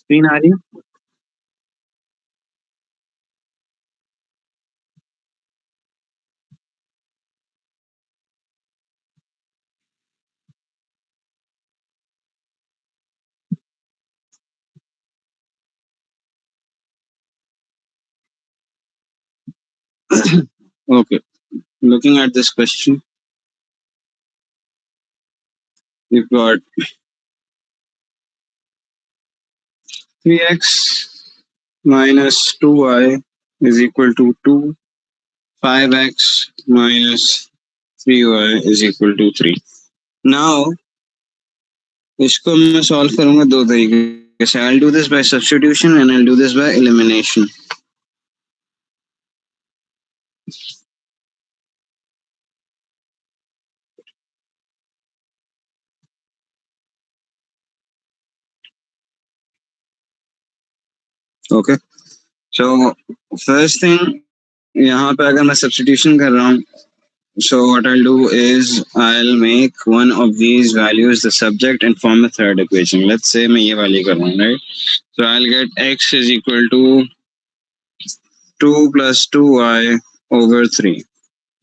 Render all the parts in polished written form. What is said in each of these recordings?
Screen आ रही है? Okay. Looking at this question, we've got 3x minus 2y is equal to 2, 5x minus 3y is equal to 3. Now, इसको मैं solve करूंगा दो तरीके से. I'll do this by substitution and I'll do this by elimination. Okay. So first thing, यहाँ पे अगर मैं substitution कर रहा हूँ, so what I'll do is I'll make one of these values the subject and form a third equation. Let's say मैं ये वाली कर रहा हूँ, right? So I'll get x is equal to 2 plus 2y over 3.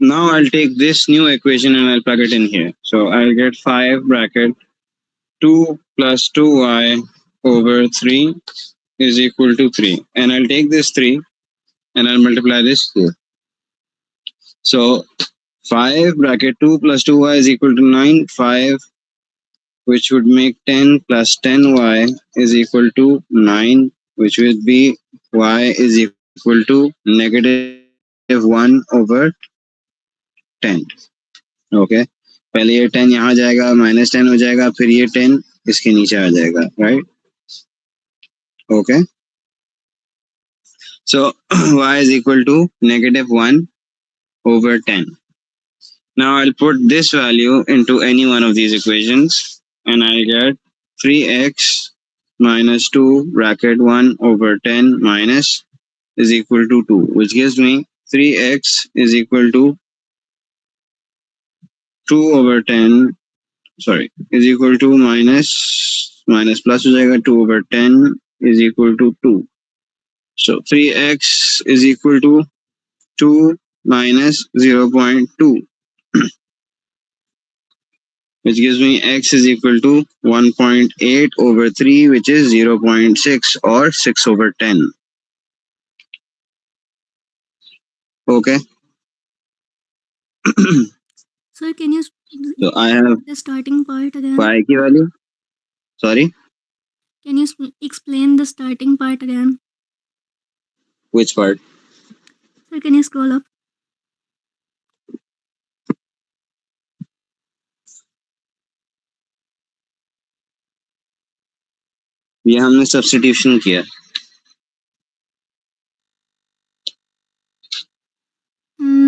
Now I'll take this new equation and I'll plug it in here. So I'll get 5 bracket 2 plus 2y over 3 is equal to 3. And I'll take this 3 and I'll multiply this here. So 5 bracket 2 plus 2y is equal to 9. 5, which would make 10 plus 10y is equal to 9, which would be y is equal to negative 1 over 10. Okay. पहले ये 10 यहाँ जाएगा, minus 10 हो जाएगा, फिर ये 10 इसके नीचे आ जाएगा, right? Okay. So y is equal to negative 1 over 10. Now I'll put this value into any one of these equations and I'll get 3x minus 2 bracket 1 over 10 minus is equal to 2, which gives me 3x is equal to 2 over 10, sorry, is equal to minus plus हो जाएगा, 2 over 10 is equal to 2. So 3x is equal to 2 minus 0.2. Which gives me x is equal to 1.8 over 3, which is 0.6 or 6 over 10. Okay. Sir, can you So I have the starting part again? y की value. Sorry. Can you explain the starting part again? Which part? Sir, can you scroll up? ये हमने substitution किया.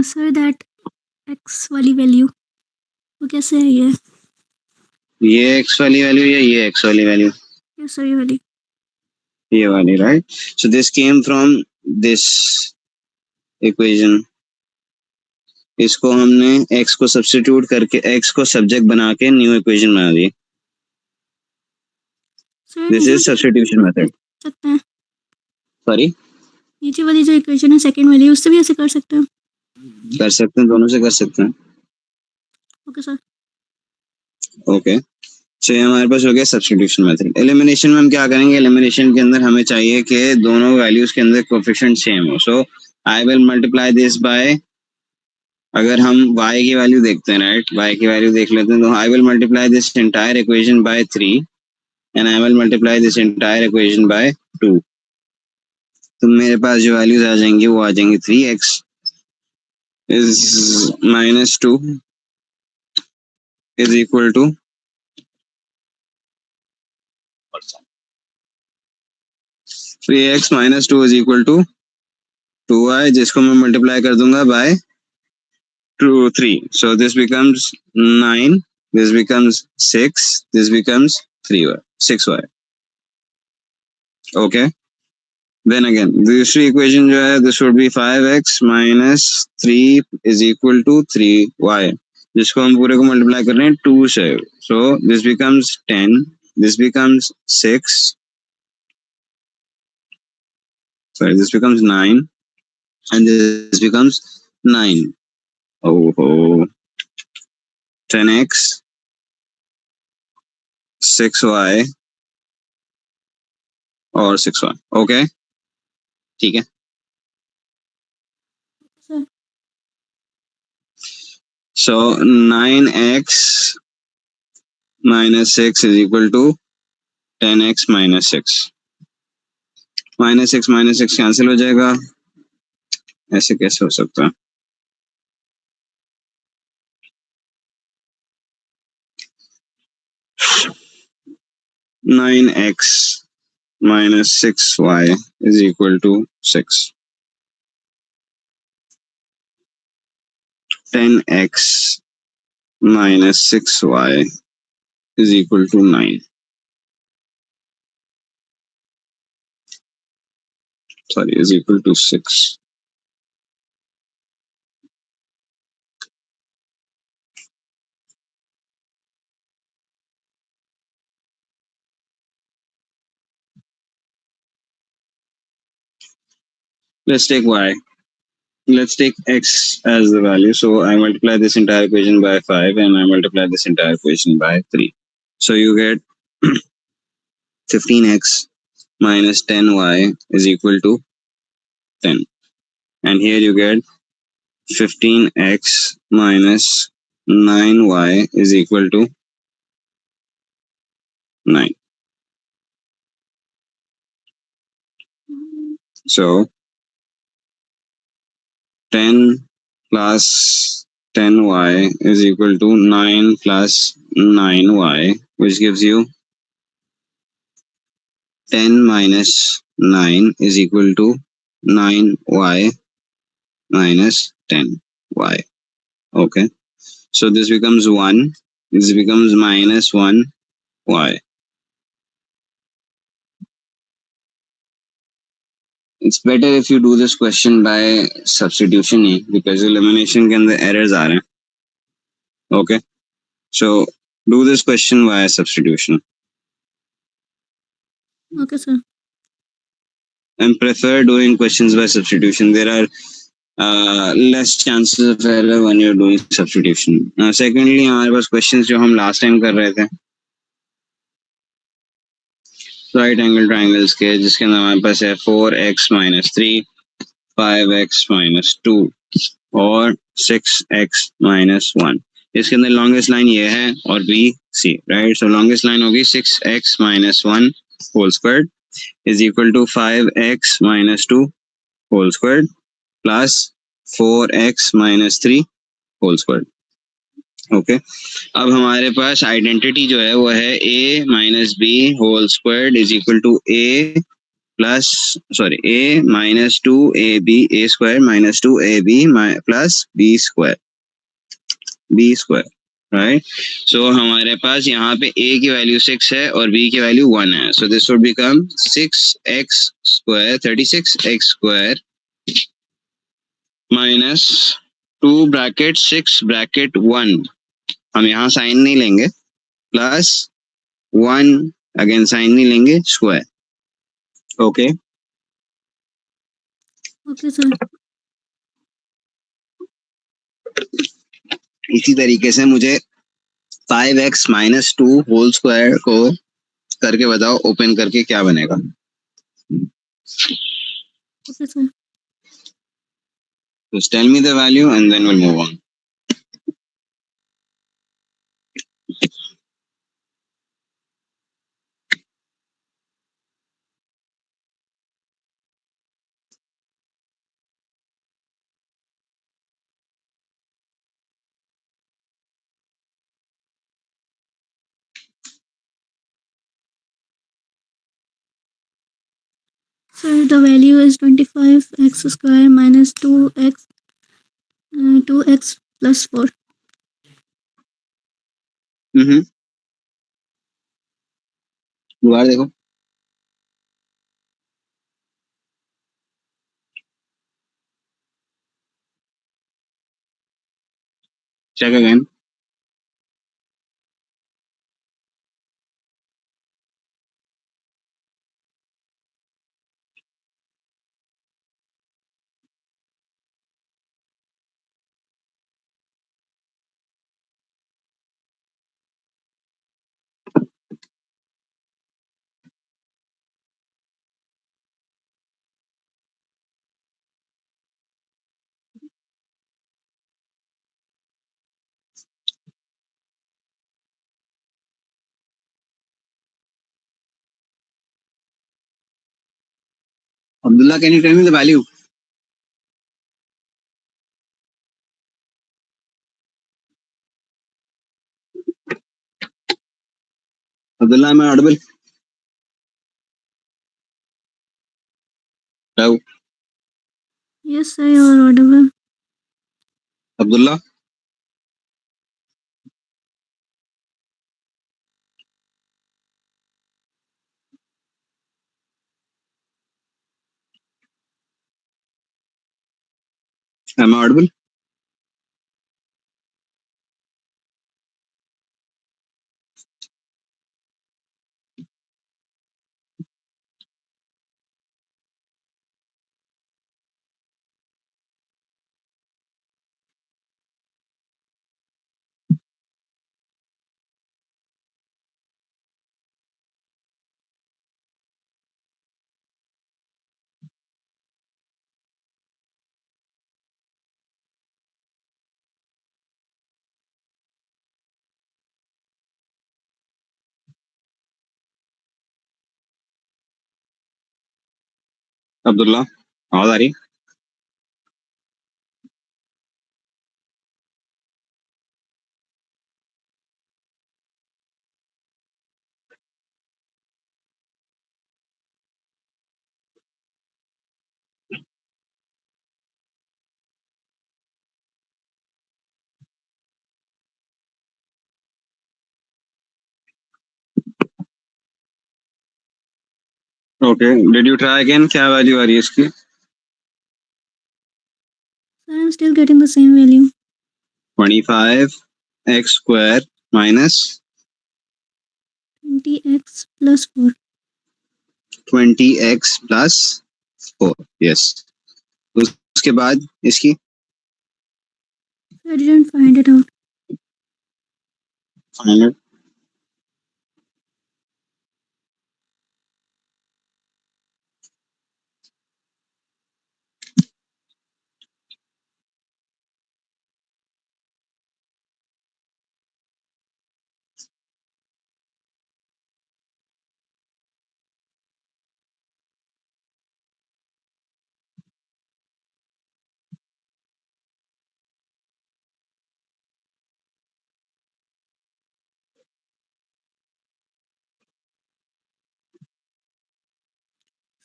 Sir, that x वाली value वो कैसे है ये? ये x वाली value या ये x वाली value? Yes, sir, ये वाली. ये वाली, right? So this came from this equation. इसको हमने x को substitute करके x को subject बना के new equation बना दी. Sir, This is substitution method. सकते हैं. Sorry? नीचे वाली जो equation है second वाली उससे भी ऐसे कर सकते हैं. कर सकते हैं, दोनों से कर सकते हैं. Okay, sir. Okay. So ये हमारे पास हो गया सब्स्टिट्यूशन मेथड. एलिमिनेशन में हम क्या करेंगे? एलिमिनेशन के अंदर हमें चाहिए कि दोनों वैल्यूज के अंदर कोएफिशिएंट सेम हो. So I will multiply this by, अगर हम y की वैल्यू देखते हैं, राइट, y की वैल्यू देख लेते हैं, तो आई will multiply this entire equation by 3 and I will multiply this entire equation by 2. तो मेरे पास जो वैल्यूज आ जाएंगी वो आ जाएंगी 3x is minus 2 is equal to 3x minus 2 is equal to 2y, जिसको मैं मल्टीप्लाई कर दूंगा bye 3. So this becomes 9, this becomes 6, this becomes 3y, 6y. Okay. Then again, दूसरी equation जो है, this would be 5x minus 3 is equal to 3y, जिसको हम पूरे को मल्टीप्लाई कर रहे हैं 2 से. So this becomes 10, this becomes 6, sorry, this becomes 9, and this becomes 9. Oh, 10x 6y और 6y. Okay, ठीक है. Sir. So 9x minus 6 is equal to 10x minus 6. Minus 6 cancel हो जाएगा. ऐसे कैसे हो सकता है? 9x minus 6y is equal to 6. 10x minus 6y is equal to 9. Sorry, is equal to 6. Let's take y. Let's take x as the value. So I multiply this entire equation by 5 and I multiply this entire equation by 3. So you get 15x minus 10y is equal to 10. And here you get 15x minus 9y is equal to 9. So 10 plus 10y is equal to 9 plus 9y, which gives you 10 minus 9 is equal to 9y minus 10y. Okay. So this becomes 1. This becomes minus 1y. It's better if you do this question by substitution because elimination के अंदर errors आ रहे हैं. Okay. So do this question by substitution. Okay, sir. And prefer doing questions by substitution. There are less chances of error when you're doing substitution. Secondly, हमारे पास questions जो हम last time कर रहे थे right angle triangles के, जिसके अंदर हमारे पास है 4x minus 3, 5x minus 2 और 6x minus 1. इसके अंदर longest line ये है और B, C, right? So longest line होगी 6x minus 1 whole squared is equal to 5x minus 2 whole squared plus 4x minus 3 whole squared. Okay. अब हमारे पास आइडेंटिटी जो है वो है a minus B whole squared is equal to a plus a minus 2ab a square minus 2ab plus b square right. So हमारे पास यहाँ पे a की वैल्यू 6 है और b की वैल्यू 1 है. So this would become 6x square 36x square minus 2 bracket 6 bracket 1. हम यहाँ साइन नहीं लेंगे. प्लस 1 अगेन साइन नहीं लेंगे स्क्वायर. ओके. Okay, sir. इसी तरीके से मुझे 5x माइनस 2 होल स्क्वायर को करके बताओ ओपन करके क्या बनेगा. Okay, sir. Just tell me the value and then we'll move on. Sir, the value is 25x square minus 2x plus 4. दोबारा देखो. Check again. Abdullah, can you tell me the value? Abdullah, am I audible? Hello? Yes, sir, you are audible. Abdullah? Am I audible? Abdullah? आवाज आ रही? Okay. Did you try again? क्या value आ रही है इसकी? Sir, I'm still getting the same value. 25 x square minus 20x plus 4. 20x plus 4. Yes. उसके बाद इसकी I didn't find it out. Final.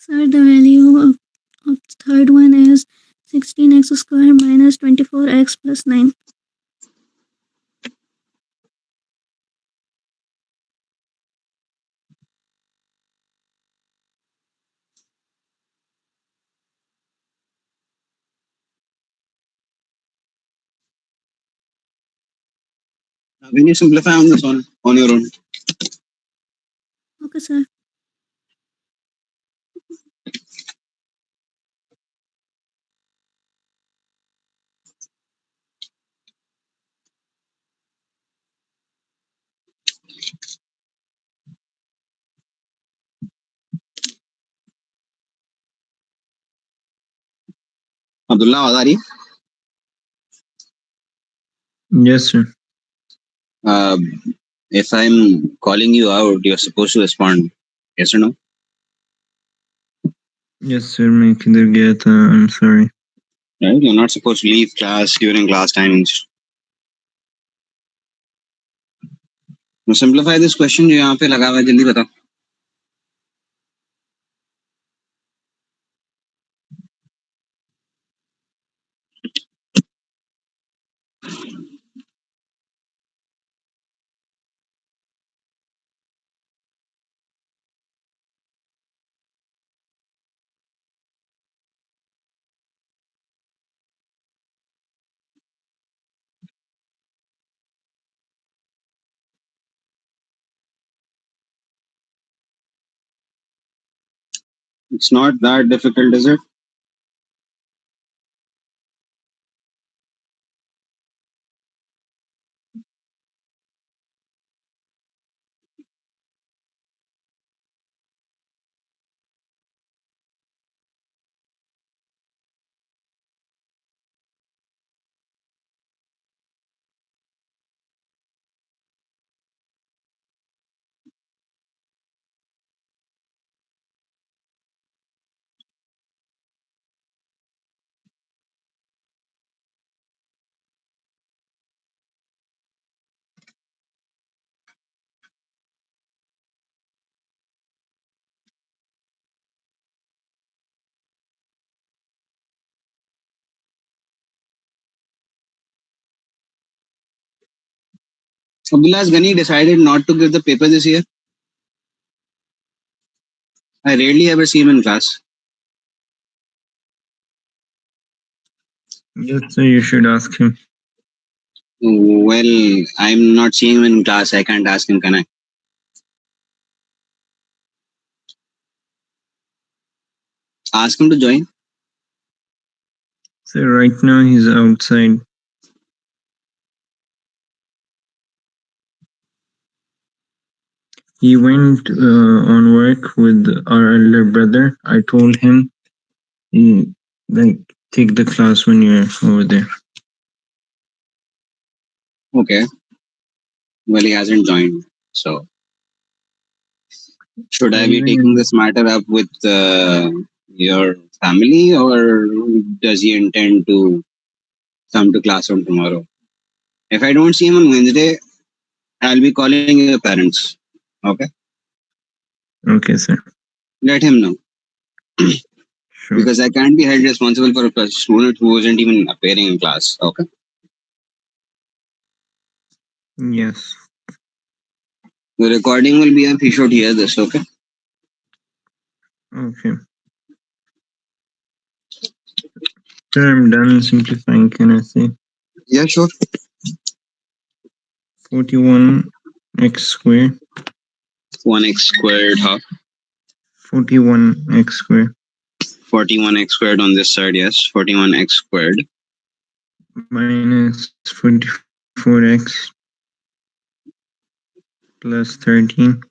Sir, the value of the third one is 16x square minus 24x plus 9. When you simplify on this one on your own. Okay, sir. Abdullah, आवाज आ रही है? Yes, sir. Uh, if I'm calling you out, you're supposed to respond. Yes or no? Yes, sir. मैं किधर गया था? I'm sorry. Right? You're not supposed to leave class during class timings. Now simplify this question जो यहाँ पे लगा हुआ है, जल्दी बताओ. It's not that difficult, is it? Abdullah, has Gani decided not to give the paper this year? I rarely ever see him in class. Yes, sir, you should ask him. Well, I'm not seeing him in class. I can't ask him, can I? Ask him to join. So right now he's outside. He went on work with our elder brother. I told him, he, like, take the class when you're over there. Okay. Well, he hasn't joined. So, should I be taking Even this matter up with your family, or does he intend to come to classroom tomorrow? If I don't see him on Wednesday, I'll be calling your parents. Okay. okay, sir. Let him know. Sure. Because I can't be held responsible for a student who wasn't even appearing in class. Okay. Yes. The recording will be up. He should hear this. Okay. Okay. Sir, I'm done simplifying. Can I say Yeah, sure. 41x squared? 1x squared, huh? 41x squared 41x squared on this side. Yes. 41x squared minus 44x plus 13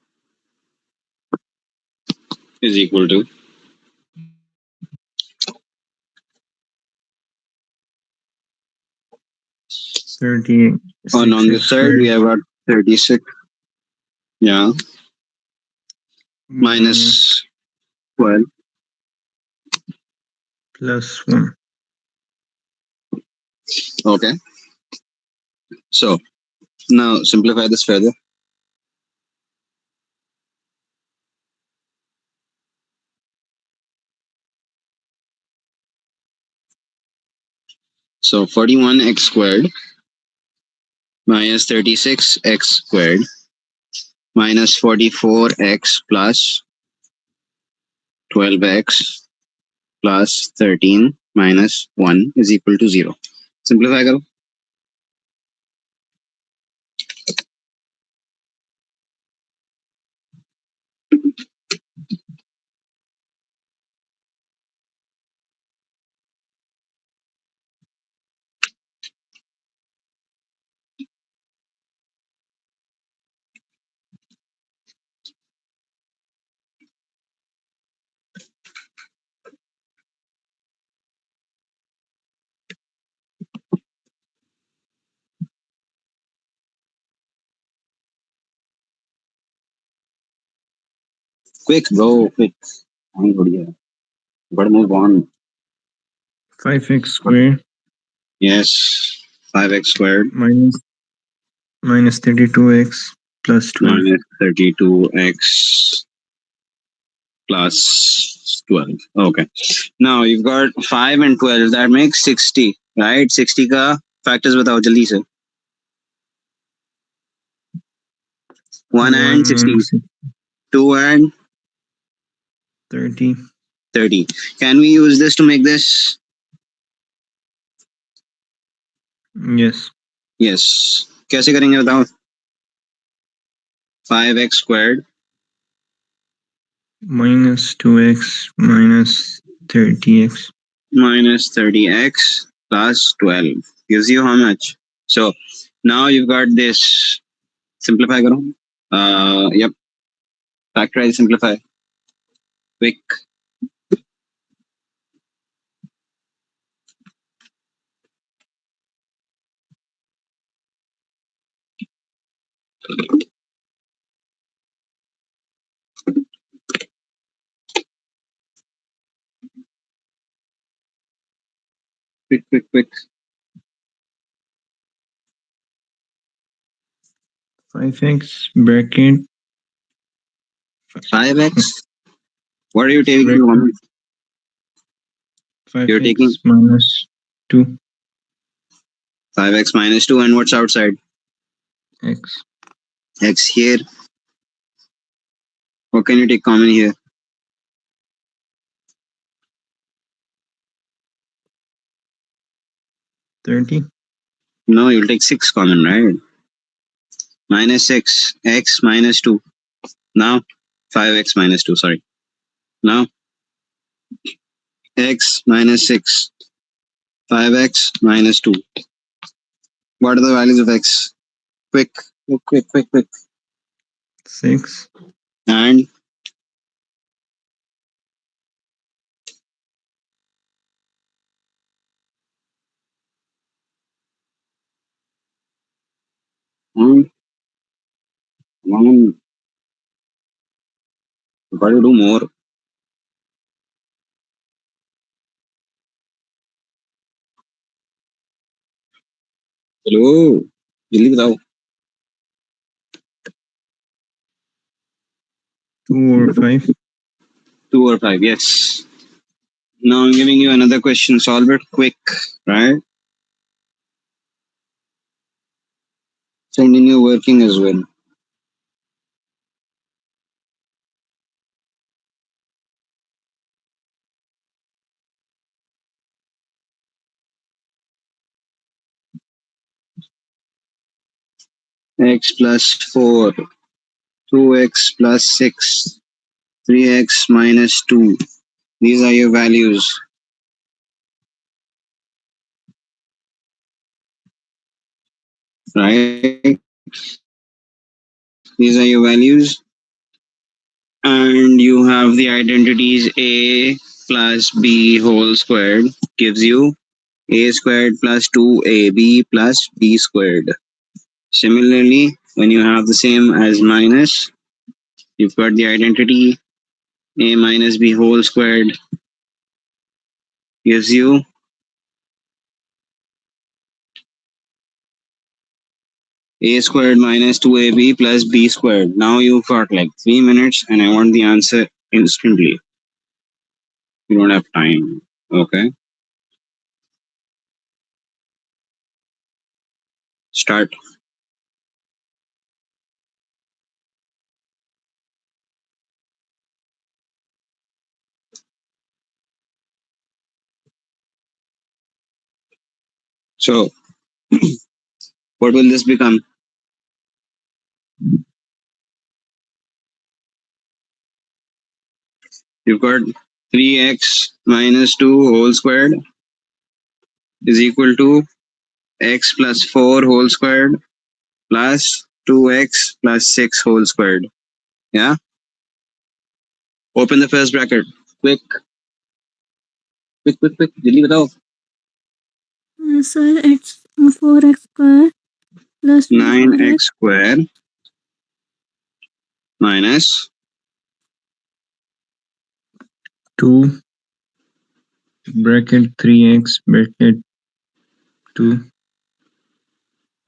is equal to. 36x On this side, we squared have got 36. Yeah. minus Minus 12. plus 1. Okay. So now simplify this further. So 41x squared minus 36x squared minus 44x plus 12x plus 13 minus 1 is equal to 0. Simplify करो. Quick, bro, quick. I'm good here. But move on. 5x squared Yes, 5x squared minus 32x plus 12. minus 32x plus 12. Okay. Now you've got 5 and 12. That makes 60, right? 60 ka factors बताओ जल्दी से. 1 and 1 and 60. 2 and 30. 30. Can we use this to make this? Yes. Yes. कैसे करेंगे बताओ? 5x squared Minus 2x minus 30x minus 30x plus 12 gives you how much? So now you've got this. Simplify करो. Yep. Factorize, simplify. Quick. Quick, quick, quick. 5x bracket 5x. What are you taking in bracket common? You're 5x taking minus 2 5x minus 2, and what's outside? X. X here. What can you take common here? 30. No, you'll take 6 common, right? Minus 6. X minus 2. Now 5x minus 2, sorry. Now x minus 6. 5x minus 2. What are the values of x? Quick, quick, quick, quick, quick. 6. And come on, you gotta do more. Hello, जल्दी बताओ. 2 or 5. 2 or 5, yes. Now I'm giving you another question. Solve it quick, right? Sending you working as well. X plus 4, 2x plus 6, 3x minus 2. These are your values, right? These are your values. And you have the identities a plus b whole squared gives you a squared plus 2ab plus b squared. Similarly, when you have the same as minus, you've got the identity a minus b whole squared gives you a squared minus 2ab plus b squared. Now you've got like 3 minutes and I want the answer instantly. You don't have time. Okay, start. So, what will this become? You've got 3x minus 2 whole squared is equal to x plus 4 whole squared plus 2x plus 6 whole squared. Yeah? Open the first bracket. Quick, quick, quick, quick. जल्दी बताओ. Sir, it's 4x square plus 9x 4x square minus 2 bracket 3x bracket 2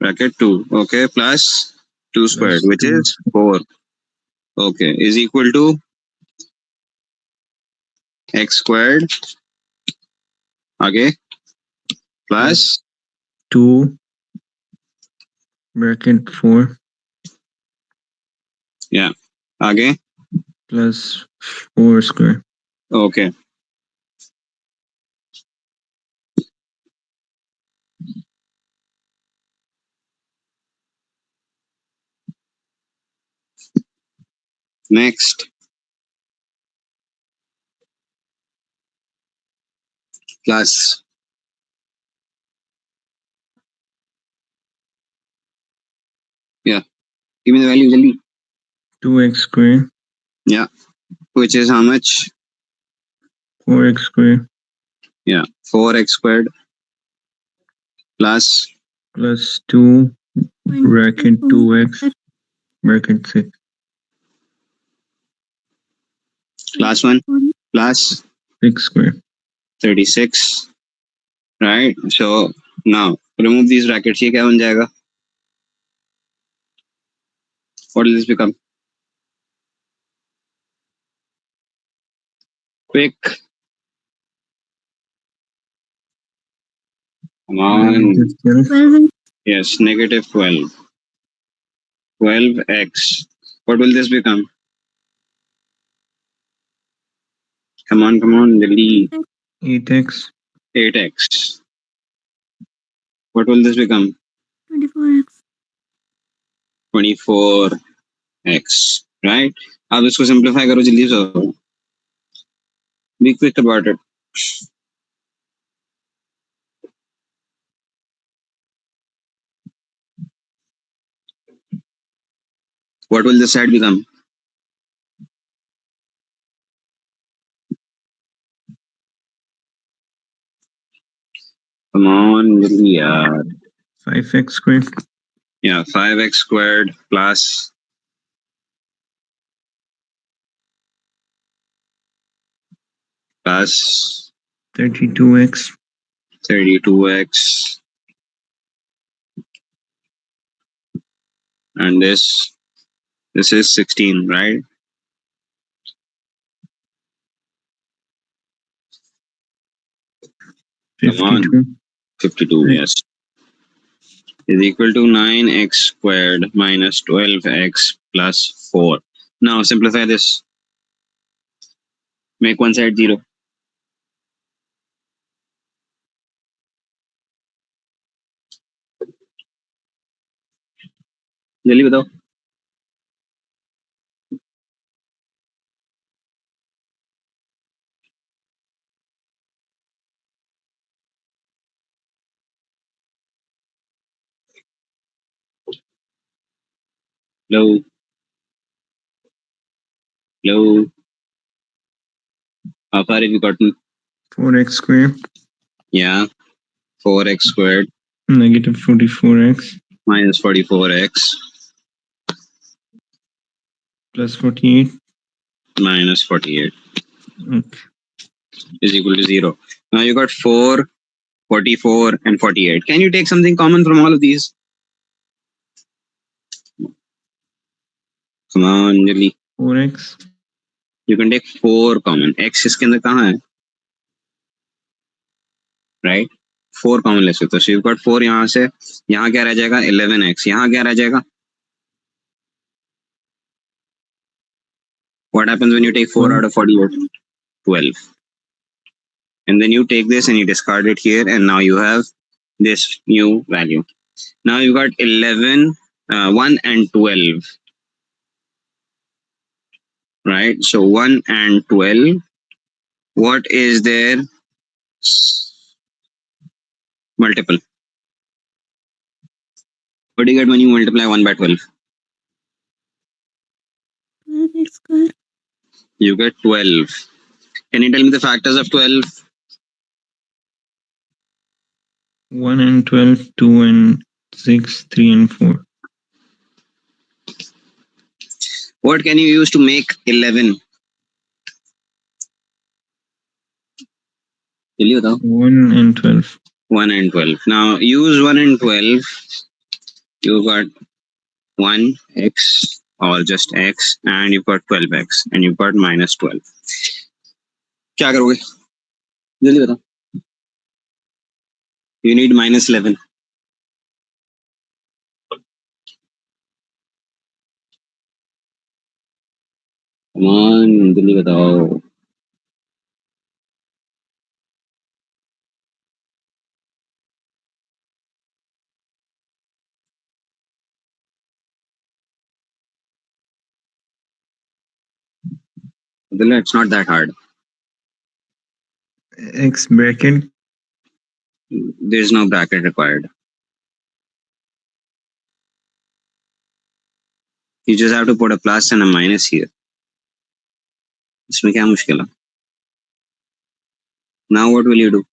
bracket 2. Okay, plus 2 squared, plus which 2 is 4. Okay, is equal to x squared. Okay, plus plus 2 bracket 4 yeah. Okay, plus 4 square. okay. Next plus. Yeah, give me the value, jaldi. 2x square, Yeah, which is how much? 4x square Yeah, 4x squared plus plus 2 bracket 24 2x bracket 6 plus 1 24 plus 6 square. 36, right? So now remove these brackets. ये क्या बन जाएगा? What will this become? Quick, come on. Negative 12. 12 Yes, negative 12. 12x. What will this become? Come on, Lily. 8x. 8x. What will this become? 24x. 24x. Right? अब इसको simplify करो जल्दी से. Be quick about it. What will this side become? Come on, Lily. 5x squared. Yeah, 5x squared plus 32x. 32x, and this is 16, right? Come on, 52, yes, is equal to 9x squared minus 12x plus 4. Now simplify this. Make one side 0. जल्दी बताओ. Hello. Hello. How far have you gotten? 4x squared. Yeah, 4x squared Negative 44x. minus 44x Plus 48. minus 48 Okay. is equal to 0. Now you got 4, 44, and 48. Can you take something common from all of these? Come on, Lily. 4x. You can take 4 common. X इसके अंदर कहाँ है? Right? 4 common ले सकते हो. So you've got 4 यहाँ से. यहाँ क्या रह जाएगा? 11x. यहाँ क्या रह जाएगा? What happens when you take 4 out of 48? 12. And then you take this and you discard it here, and now you have this new value. Now you got 11, 1 and 12. Right? So 1 and 12. What is their multiple? What do you get when you multiply 1 by 12? 12x square. You get 12. Can you tell me the factors of 12? 1 and 12, 2 and 6, 3 and 4. What can you use to make 11? 1 and 12. 1 and 12. Now use 1 and 12. You got 1x or just x, and you've got 12x, and you've got minus 12. क्या करोगे? जल्दी बताओ. You need minus 11. Come on, जल्दी बताओ. It's not that hard. X bracket. There's no bracket required. You just have to put a plus and a minus here. इसमें क्या मुश्किल है? Now what will you do?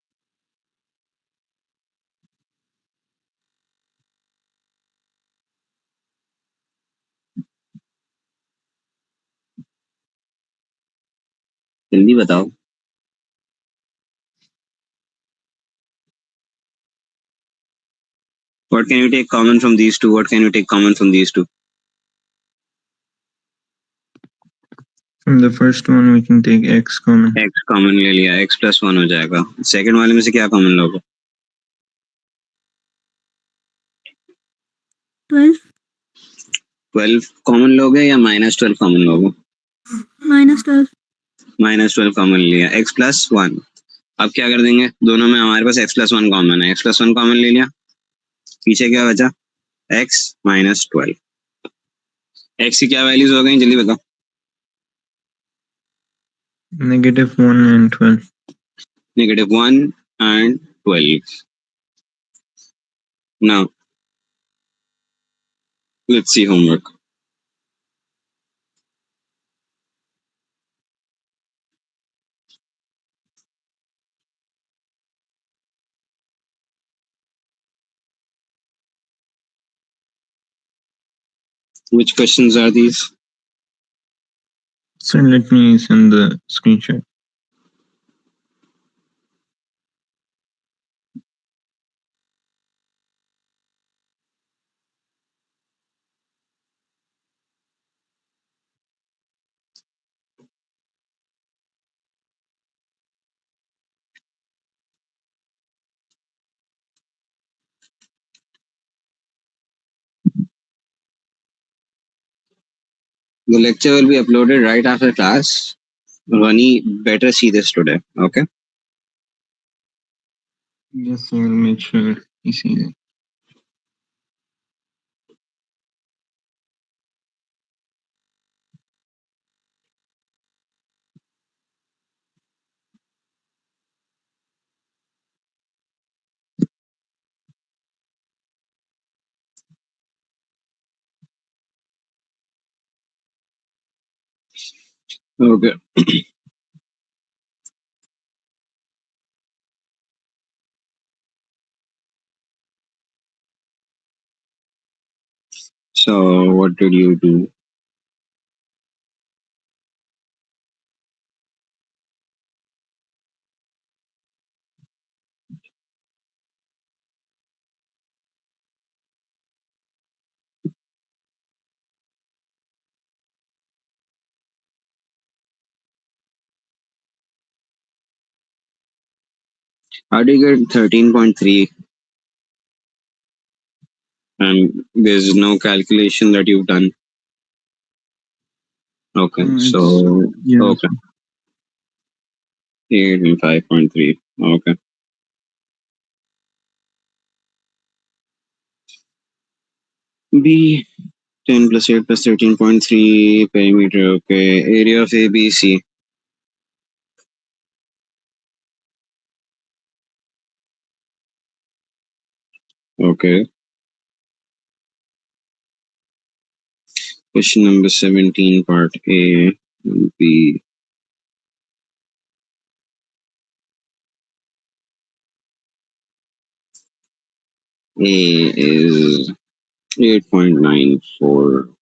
जल्दी बताओ. What can you take common from these two? What can you take common from these two? From the first one, we can take x common. X common ले लिया. X plus 1 हो जाएगा. Second वाले में से क्या common लोगे? 12. 12 common लोगे या -12 कॉमन लोगे? -12. -12 कॉमन लिया, x प्लस वन। अब क्या कर देंगे, दोनों में हमारे पास x प्लस वन कॉमन है, x प्लस वन कॉमन ले लिया, पीछे क्या बचा, x -12। x की क्या वैल्यूज हो गई जल्दी बताओ? -1 and 12. -1 and 12। Now let's see homework. Which questions are these? Sir, let me send the screenshot. The lecture will be uploaded right after class. Rani, better see this today, okay? Yes, sir, I'll make sure he sees it. Okay. So what did you do? How do you get 13.3 and there's no calculation that you've done? Okay, It's so yeah. okay, 5.3. Okay. B 10 plus 8 plus 13.3 perimeter. Okay, area of ABC. Okay. Question number 17, part A and B. A is 8.94.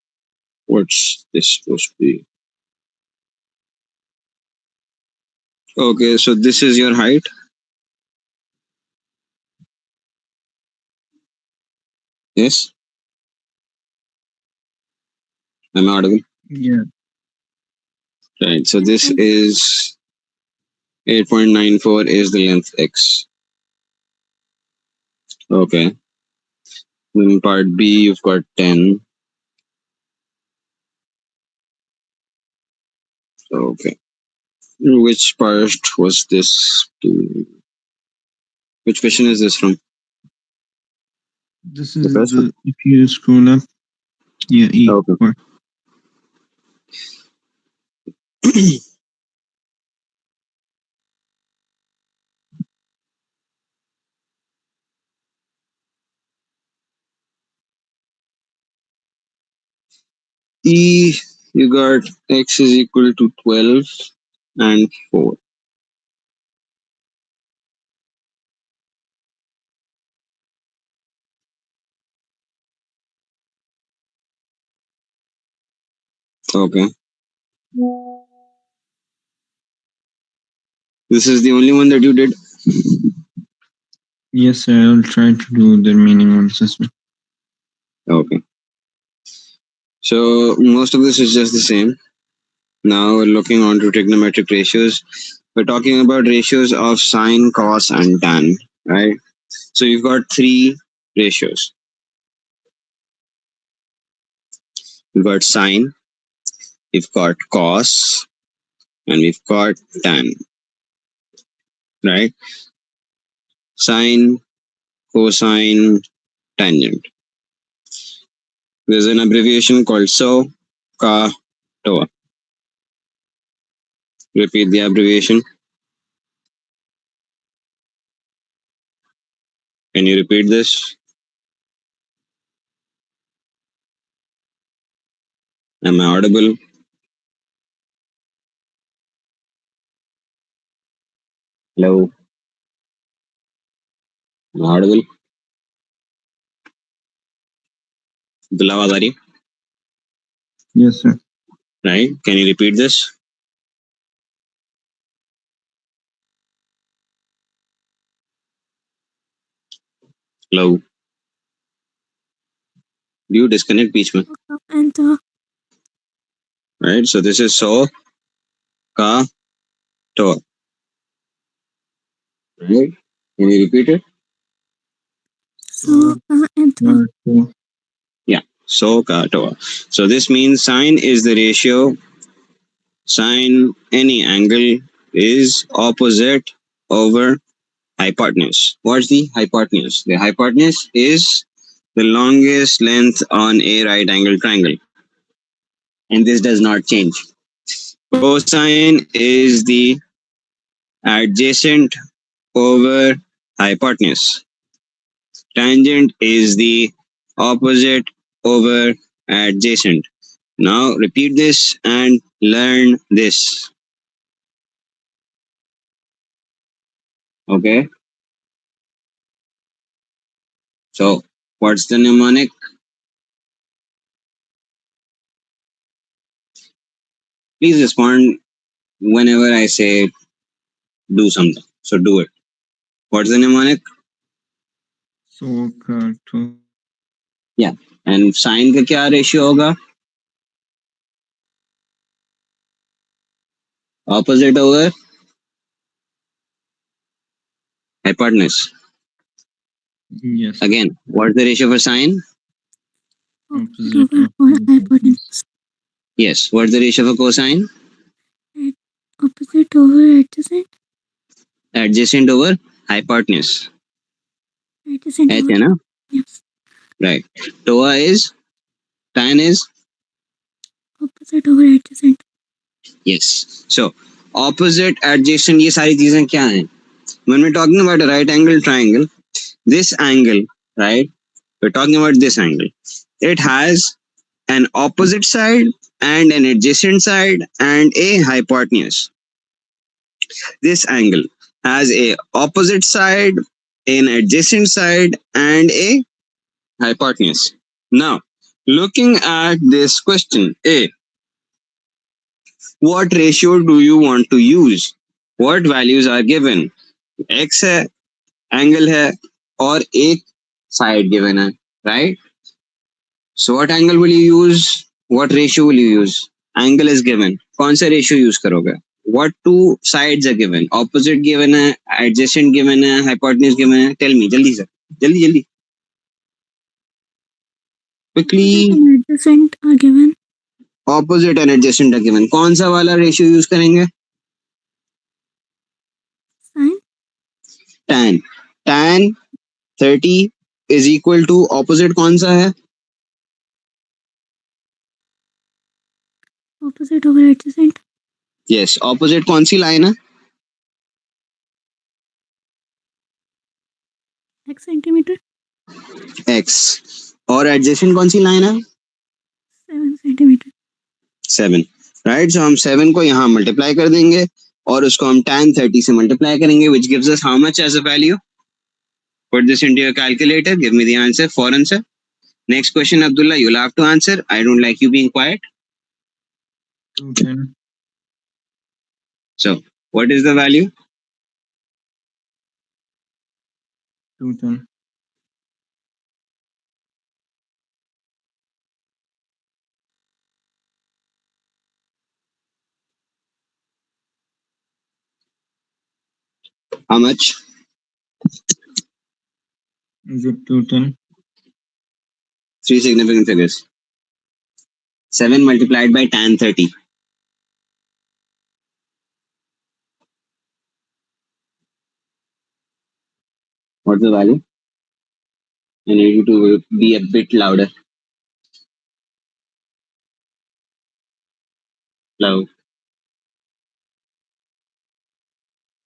What's this supposed to be? Okay, so this is your height. Yes, I'm audible. Yeah. Right. So Yes, this sir. is 8.94 is the length x. Okay. Then part B, you've got 10. Okay. Which part was this? Which question is this from? This The is first one. the, if you scroll up, yeah, E Okay. part. E, you got x is equal to 12 and 4. Okay. This is the only one that you did. Yes, sir, I'll try to do the remaining ones as well. Okay. So most of this is just the same. Now we're looking on to trigonometric ratios. We're talking about ratios of sine, cos, and tan, right? So you've got three ratios. We've got sine, we've got cos, and we've got tan, right? Sine, cosine, tangent. There's an abbreviation called SO, Ka, TOA. Repeat the abbreviation. Can you repeat this? Am I audible? Hello? Am I audible? Dulawadari, Yes, sir. right? Can you repeat this? Hello? Do you disconnect beach mein? and the Right? So this is So, Ka, TOA. Right? Can you repeat it? so and the Two. Yeah. So, Ka, TOA. So this means sine is the ratio. Sine any angle is opposite over hypotenuse. What's the hypotenuse? The hypotenuse is the longest length on a right angle triangle. And this does not change. Cosine is the adjacent over hypotenuse. Tangent is the opposite over adjacent. Now repeat this and learn this. Okay. So what's the mnemonic? Please respond whenever I say do something. So do it. What's the mnemonic? So, two. Yeah. And sine का क्या ratio होगा? Opposite over hypotenuse. Yes. Again, what's the ratio for sine? opposite Opposite over of or hypotenuse. hypotenuse. Yes. What's the ratio for cosine? At opposite over adjacent. Adjacent over hypotenuse. Adjacent H over है ना? yes. Right. TOA is, tan is, Opposite over adjacent. yes. So opposite, adjacent, ये सारी चीजें क्या हैं? When we're talking about a right angle triangle, this angle, right? We're talking about this angle. It has an opposite side and an adjacent side and a hypotenuse. This angle has a opposite side, an adjacent side, and a hypotenuse. Now, looking at this question A, what ratio do you want to use? What values are given? X है, angle है, और एक side given है, right? So what angle will you use? What ratio will you use? Angle is given. कौन सा ratio use करोगे? What two sides are given? Opposite given है, adjacent given है, hypotenuse given है. Tell me, जल्दी से, जल्दी जल्दी, Opposite quickly. and adjacent are given. Opposite and adjacent are given. कौन सा वाला ratio use करेंगे? Sine. Tan. Tan 30 is equal to opposite कौन सा है? Opposite over adjacent. Yes. Opposite कौन सी line है? X centimeter. X. और adjacent कौन सी line है? 7 centimeter. 7. राइट. सो हम 7 को यहाँ मल्टीप्लाई कर देंगे और उसको हम tan 30 से मल्टीप्लाई करेंगे, which gives us how much as a value? Put this into your calculator. Give me the answer. For answer. Next question, Abdullah, you'll have to answer. I don't like you being quiet. 210. So, what is the value? 210. How much? Is it 210? Three significant figures. 7 multiplied by tan 30. What's the value? I need you to be a bit louder. Loud.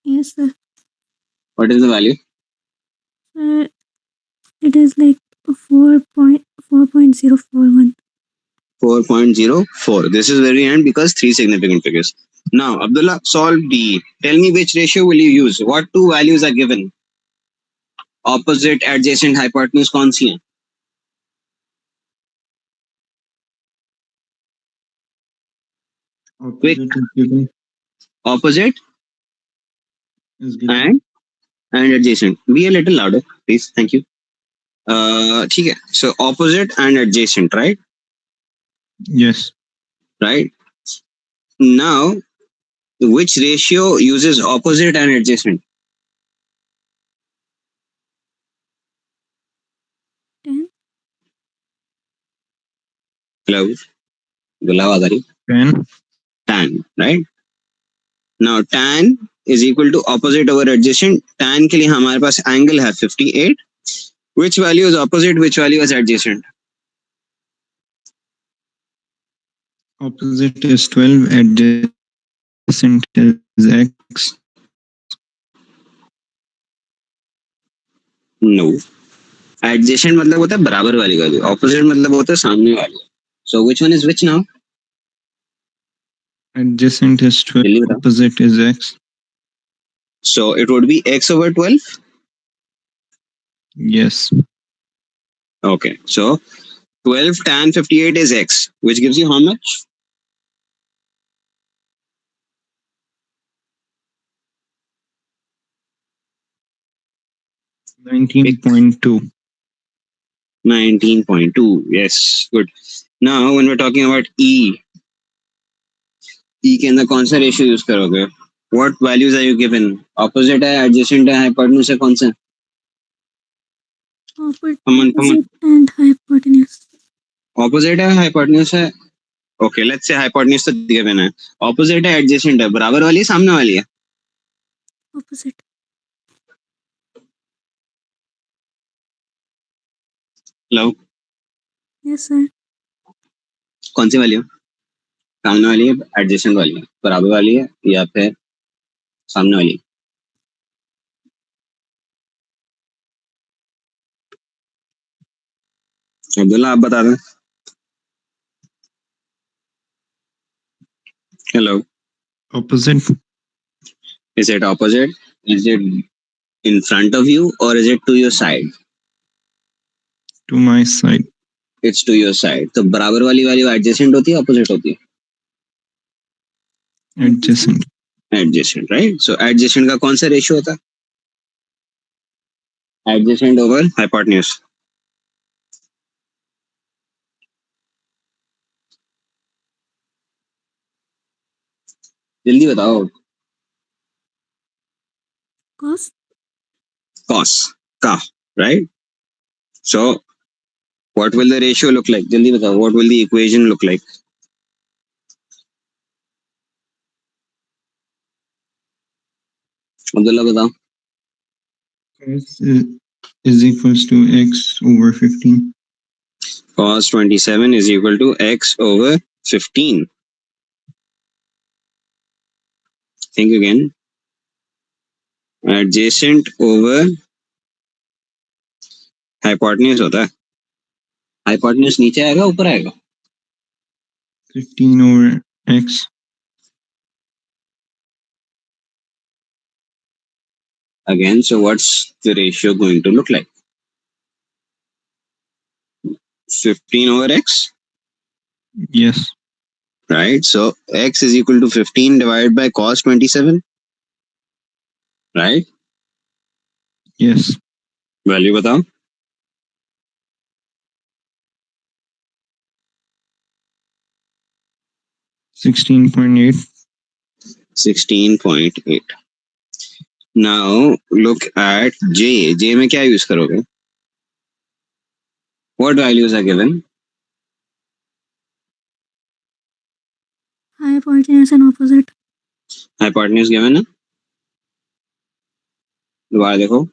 Yes, sir. What is the value? Sir, it is like 4.041. 4.04. This is very end because three significant figures. Now, Abdullah, solve D. Tell me which ratio will you use? What two values are given? Opposite, adjacent, hypotenuse कौन सी है? Quick. Opposite is given. Opposite Is given. and adjacent. Be a little louder, please. Thank you. ठीक है. So opposite and adjacent, right? Yes. Right. Now, which ratio uses opposite and adjacent? 10. Hello. Abdullah आवाज आ रही? 10. Tan, right? Now tan is equal to opposite over adjacent. Tan के लिए हमारे पास angle है 58. Which value is opposite? Which value is adjacent? Opposite is 12. Adjacent is x. No. Adjacent मतलब होता है बराबर वाली value. Opposite मतलब होता है सामने वाली. So which one is which now? Adjacent is 12. जल्दी बताओ. Opposite is x. So it would be x over 12. Yes. Okay. So 12 tan 58 is x, which gives you how much? 19.2. 19.2. Yes, good. Now when we're talking about E के अंदर कौन सा ratio use करोगे? What values are you given? Opposite है, adjacent है, hypotenuse है, कौन सा? Come on. Opposite and hypotenuse. Opposite है, hypotenuse है. Okay, let's say hypotenuse तो given है. Opposite है, adjacent है, बराबर वाली है, सामने वाली है? Opposite. Hello? Yes, sir. कौन सी वाली है? सामने वाली है, adjacent वाली है, बराबर वाली है या फिर सामने वाली? अब्दुल्ला आप बता दें. Hello. Opposite. Is it opposite? Is it in front of you or is it to your side? To my side. It's to your side. तो बराबर वाली वैल्यू adjacent होती है, opposite होती है? Adjacent. Adjacent, right? So adjacent का कौन सा रेशियो होता है? Adjacent over hypotenuse. जल्दी बताओ. Cos. Cos. Ka, right? So what will the ratio look like? जल्दी बताओ. What will the equation look like? Abdullah बताओ. Cos is equals to x over 15. Cos 27 is equal to x over 15. Think again. Adjacent over hypotenuse होता है. Hypotenuse नीचे आएगा, ऊपर आएगा? 15 over x. Again, so what's the ratio going to look like? 15 over x, Yes. right? So x is equal to 15 divided by cos 27, right? Yes. Value बताओ. 16.8. 16.8. Now look at j. j में क्या use करोगे? What values are given? Hypotenuse and opposite. Hypotenuse given है, दोबारा देखो.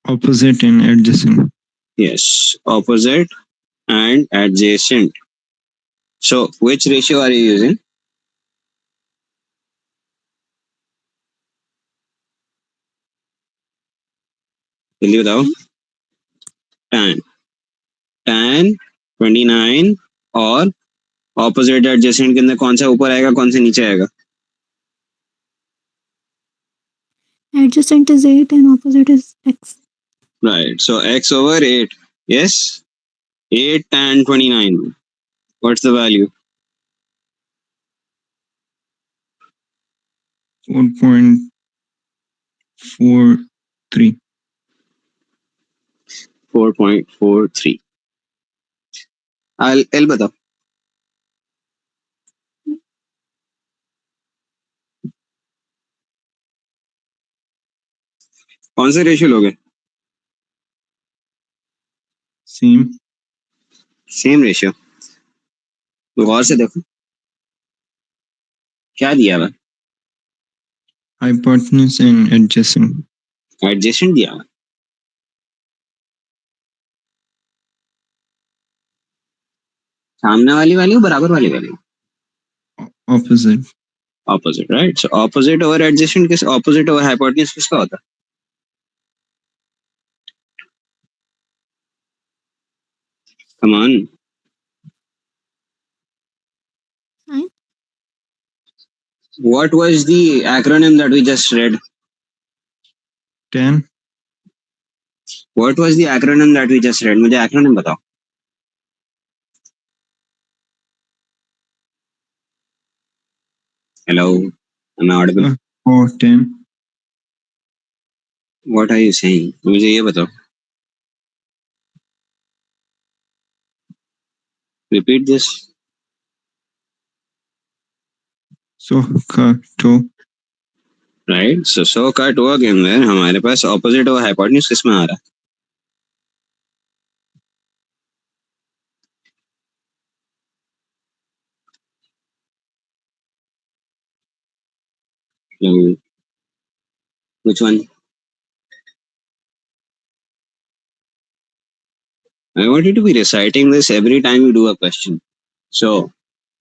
Opposite and adjacent. Yes, opposite and adjacent. So which ratio are you using? जल्दी बताओ. tan. tan 29 और opposite adjacent के अंदर कौन सा ऊपर आएगा, कौन सा नीचे आएगा? Adjacent is 8 and opposite is x. Right. So x over 8. Yes. 8 tan 29. What's the value? 4.43. 4.43. L बताओ. कौन सा रेशियो लोगे? Same. Same ratio. तो गौर से देखो क्या दिया हुआ. Hypotenuse and adjacent. एडजेसेंट दिया हुआ. सामने वाली वैल्यू, बराबर वाली value. Opposite. Opposite. Right. So opposite over adjacent किस, ऑपोजिट ओवर हाइपोटेन्यूज किसका होता है? Come on. Sine. What was the acronym that we just read? Tan. What was the acronym that we just read? मुझे acronym बताओ. Hello, am I audible? Oh, tan. What are you saying? मुझे ये बताओ. Repeat this. So का to. Right. So का to के अंदर हमारे पास opposite और hypotenuse किस में आ रहा है? Which one? I want you to be reciting this every time you do a question. So,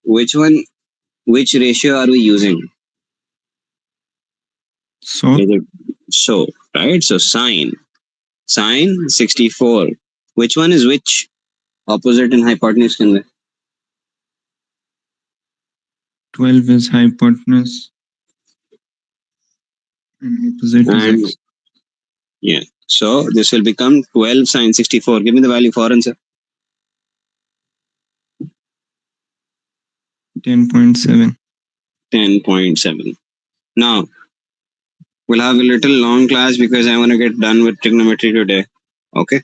which one, which ratio are we using? So Is it so, right? So, sine 64. Which one is which? Opposite and hypotenuse के अंदर. 12 is hypotenuse and opposite is And x. yeah, so this will become 12 sine 64. Give me the value for answer. 10.7. 10.7. Now, we'll have a little long class because I want to get done with trigonometry today. Okay?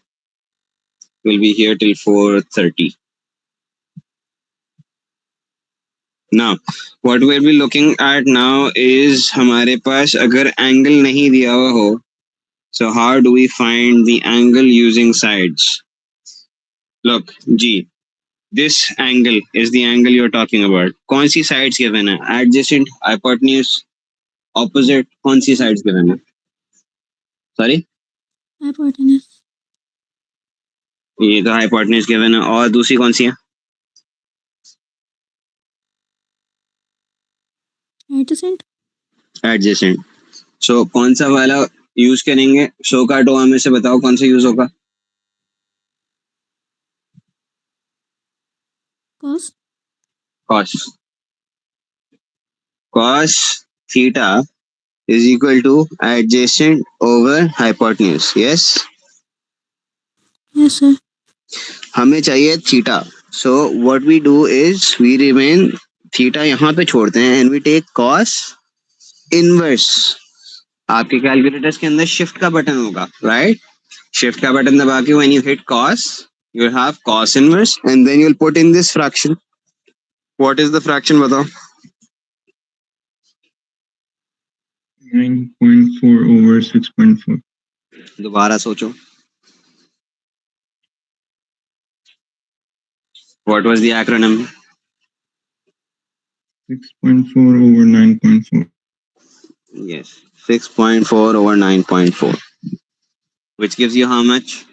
We'll be here till 4:30. Now, what we'll be looking at now is हमारे पास अगर angle नहीं दिया हुआ हो, so how do we find the angle using sides? Look, G, this angle is the angle you're talking about. कौन सी sides given है? Adjacent, hypotenuse, opposite. कौन सी sides given है? Sorry? Hypotenuse. ये तो hypotenuse given है, और दूसरी कौन सी है? Adjacent. Adjacent. So कौन सा वाला यूज करेंगे? शो का टो में से बताओ कौन सा यूज होगा? Cos. Cos. Cos theta is equal to adjacent over hypotenuse. Yes. Yes, sir. हमें चाहिए theta. So what we do is we remain theta यहाँ पे छोड़ते हैं and we take cos inverse. आपके कैलकुलेटर्स के अंदर शिफ्ट का बटन होगा, राइट? शिफ्ट का बटन दबा के when you hit cos, you'll have cos inverse and then you'll put in this fraction. What is the fraction बताओ? 9.4 over 6.4. दोबारा सोचो. What was the acronym? 6.4 over 9.4. Yes, 6.4 over 9.4, which gives you how much?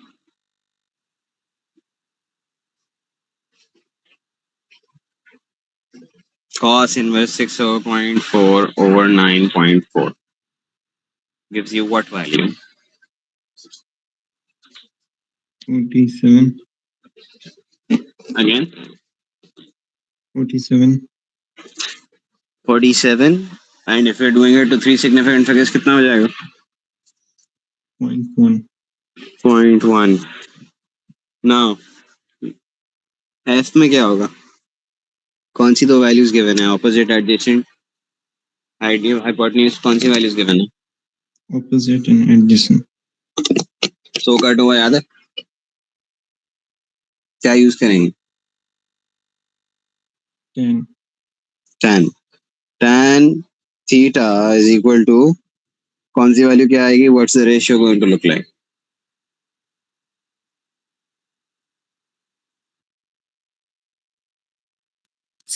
Cos inverse 6.4 over 9.4 gives you what value? 47. Again, 47. 47. And if you're doing it to three significant figures, कितना हो जाएगा? 0.1. 0.1. Now, F में क्या होगा? कौन सी दो values given है? Opposite, adjacent, ideal, hypotenuse, कौन सी वैल्यूज गिवन है? Opposite and adjacent. 100 का टोआ याद है? क्या यूज करेंगे? 10. tan. Tan theta is equal to कौन सी वैल्यू क्या आएगी? What's the ratio going to look like?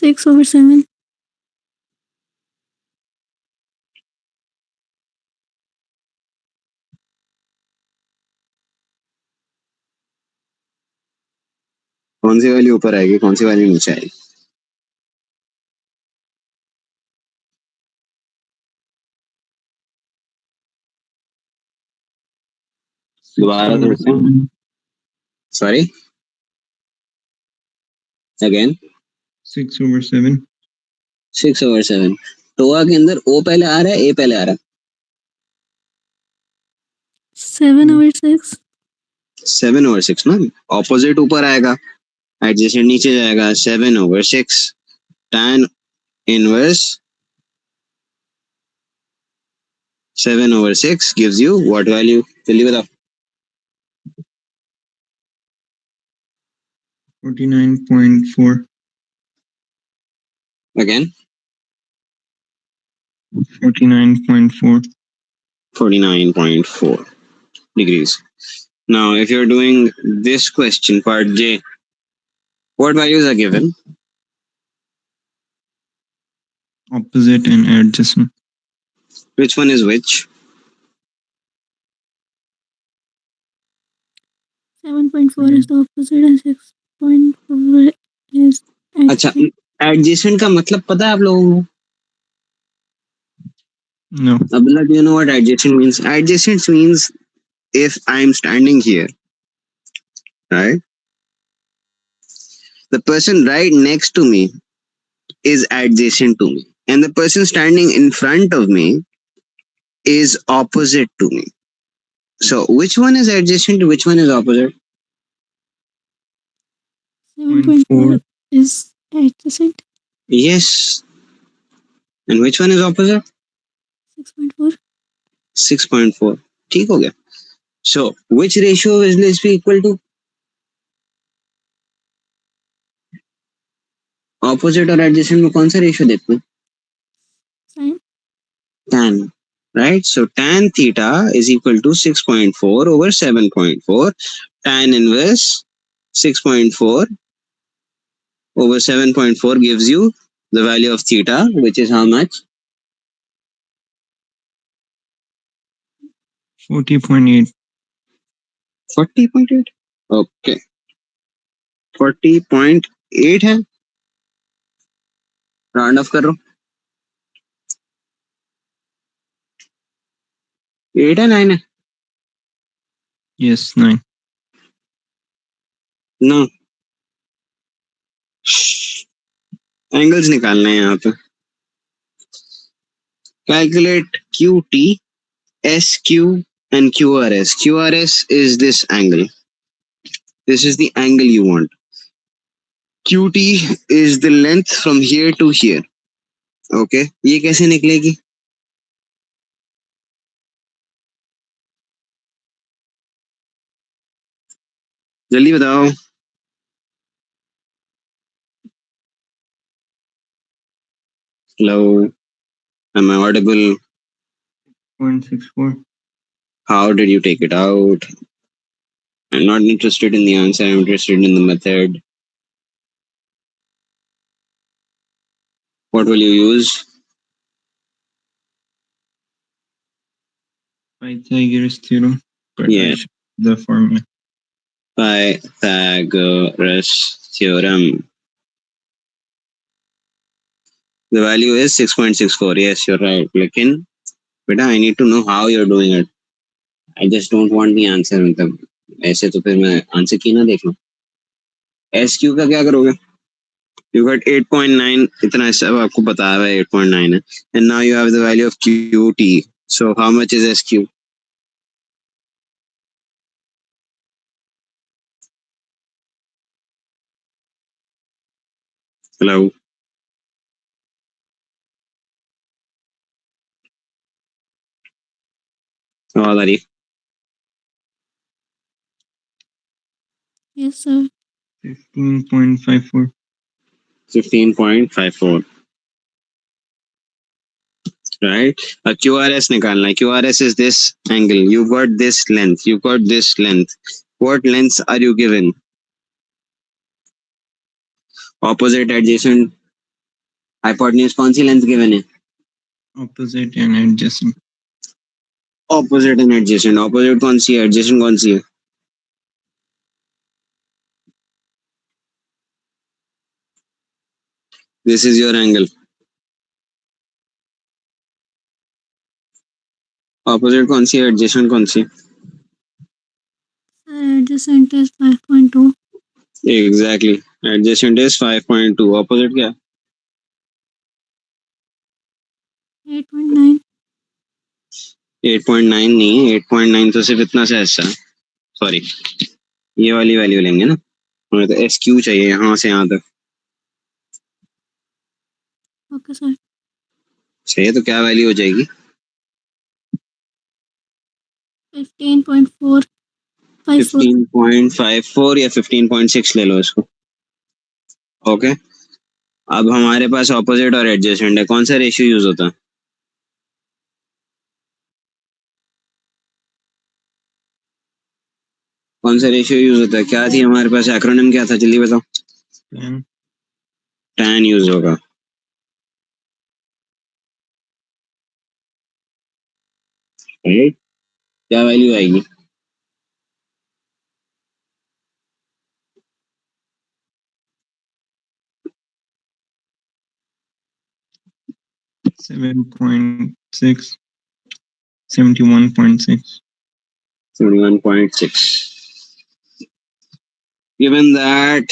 6/7. कौन सी वैल्यू ऊपर आएगी, कौन सी वैल्यू नीचे आएगी? दोबारा से देखते हैं. Sorry, again. 6 over 7. 6/7. टोआ के अंदर ओ पहले आ रहा है, ए पहले आ रहा है? 7/6. 7/6 ना. ऑपोजिट ऊपर आएगा, एडजेसेंट नीचे जाएगा. 7/6 tan inverse 7/6 gives you what value? जल्दी बताओ. 49.4. Again, 49.4. 49.4 degrees. Now, if you're doing this question, part J, what values are given? Opposite and adjacent. Which one is which? 7.4 is the opposite and 6.4 is अच्छा, adjacent. adjacent का मतलब पता है आप लोगों को? No. Abdullah, do you know what adjacent means? Adjacent means if I'm standing here, right? The person right next to me is adjacent to me, and the person standing in front of me is opposite to me. So, which one is adjacent? Which one is opposite? 7.4 is adjacent. Yes. And which one is opposite? 6.4. 6.4. ठीक हो गया. So, which ratio will this be equal to? Opposite और adjacent में कौन सा ratio देखते हैं? Sin. Tan. Right? So, tan theta is equal to 6.4 over 7.4. Tan inverse 6.4 over 7.4 gives you the value of theta, which is how much? 40.8. 40.8. Okay. 40.8 है. Round of करो. 8 है, 9 है? Yes, 9. No. एंगल्स निकालने हैं यहाँ पे. Calculate QT, SQ and QRS. QRS is this angle. This is the angle you want. QT is the length from here to here. Okay. ये कैसे निकलेगी? जल्दी बताओ. Hello. Am I audible? 0.64. How did you take it out? I'm not interested in the answer. I'm interested in the method. What will you use? Pythagoras theorem, but I Yeah. should the formula. Pythagoras theorem. The value is 6.64. Yes, you're right. Lekin, beta, I need to know how you're doing it. I just don't want the answer. मतलब ऐसे तो फिर मैं answer की ना देख लूं. SQ का क्या करोगे? You got 8.9. इतना सब आपको पता है 8.9 है. And now you have the value of QT. So how much is SQ? Hello. आवाज आ रही है? Yes, sir. 15.54. 15.54. Right? A QRS निकालना है. QRS is this angle. You got this length. You got this length. What lengths are you given? Opposite, adjacent, hypotenuse कौन सी length given है? Opposite and adjacent. Opposite and adjacent. Opposite कौन सी है? Adjacent कौन सी है? This is your angle. Opposite कौन सी है? Adjacent कौन सी? Sir, adjacent is 5.2. Exactly. Adjacent is 5.2. Opposite क्या? 8.9. 8.9 नहीं. 8.9 तो सिर्फ इतना सा हिस्सा. सॉरी, ये वाली वैल्यू लेंगे ना. हमें तो SQ चाहिए यहाँ से यहाँ तक. Okay, sir. चाहिए तो क्या वैल्यू हो जाएगी? 15.454. 15.54 या 15.6 ले लो इसको. ओके. अब हमारे पास ऑपोजिट और एडजेसेंट है. कौन सा रेशियो यूज होता है? कौन सा रेशियो यूज होता है? क्या थी हमारे पास? एक्रोनिम क्या था? जल्दी बताओ. Tan. tan यूज होगा. राइट. क्या वैल्यू आएगी? 7.6. 71.6. 71.6. Given that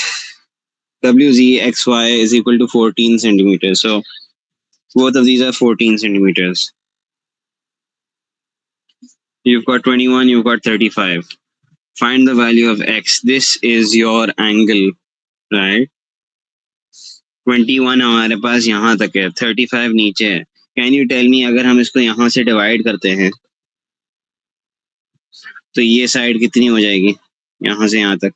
WZXY is equal to 14 centimeters. So both of these are 14 centimeters. You've got 21, you've got 35. Find the value of X. This is your angle, right? 21 हमारे पास यहाँ तक है, 35 नीचे है. कैन यू टेल मी, अगर हम इसको यहाँ से डिवाइड करते हैं तो ये साइड कितनी हो जाएगी यहाँ से यहाँ तक?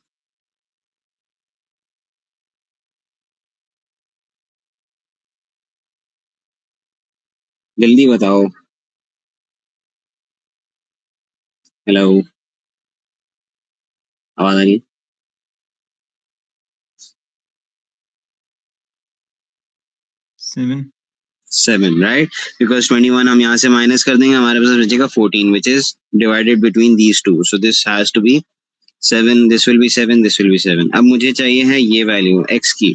जल्दी बताओ. हेलो, आवाज आ रही है? 7. 7, right? Because 21 हम यहाँ से माइनस कर देंगे, हमारे पास बचेगा 14, which is divided between these two. So this has to be 7, this will be 7, this will be 7. अब मुझे चाहिए है ये वैल्यू x की.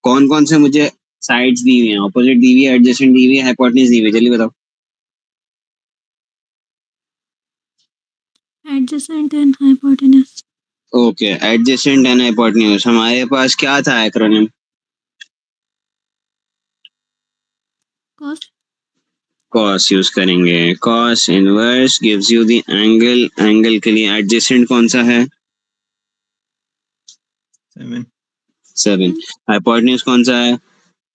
कौन कौन से मुझे साइड्स दी हुई हैं? ऑपोजिट दी हुई है, एडजेसेंट दी हुई है, हाइपोटेन्यूज दी हुई है. जल्दी बताओ. Adjacent and hypotenuse. Okay, adjacent and hypotenuse. हमारे पास क्या था एक्रोनिम? Cos. कॉस यूज करेंगे. Cos inverse gives you the angle. Angle के लिए एडजेसेंट कौन सा है? 7. 7. हाइपोटेन्यूज कौन सा है?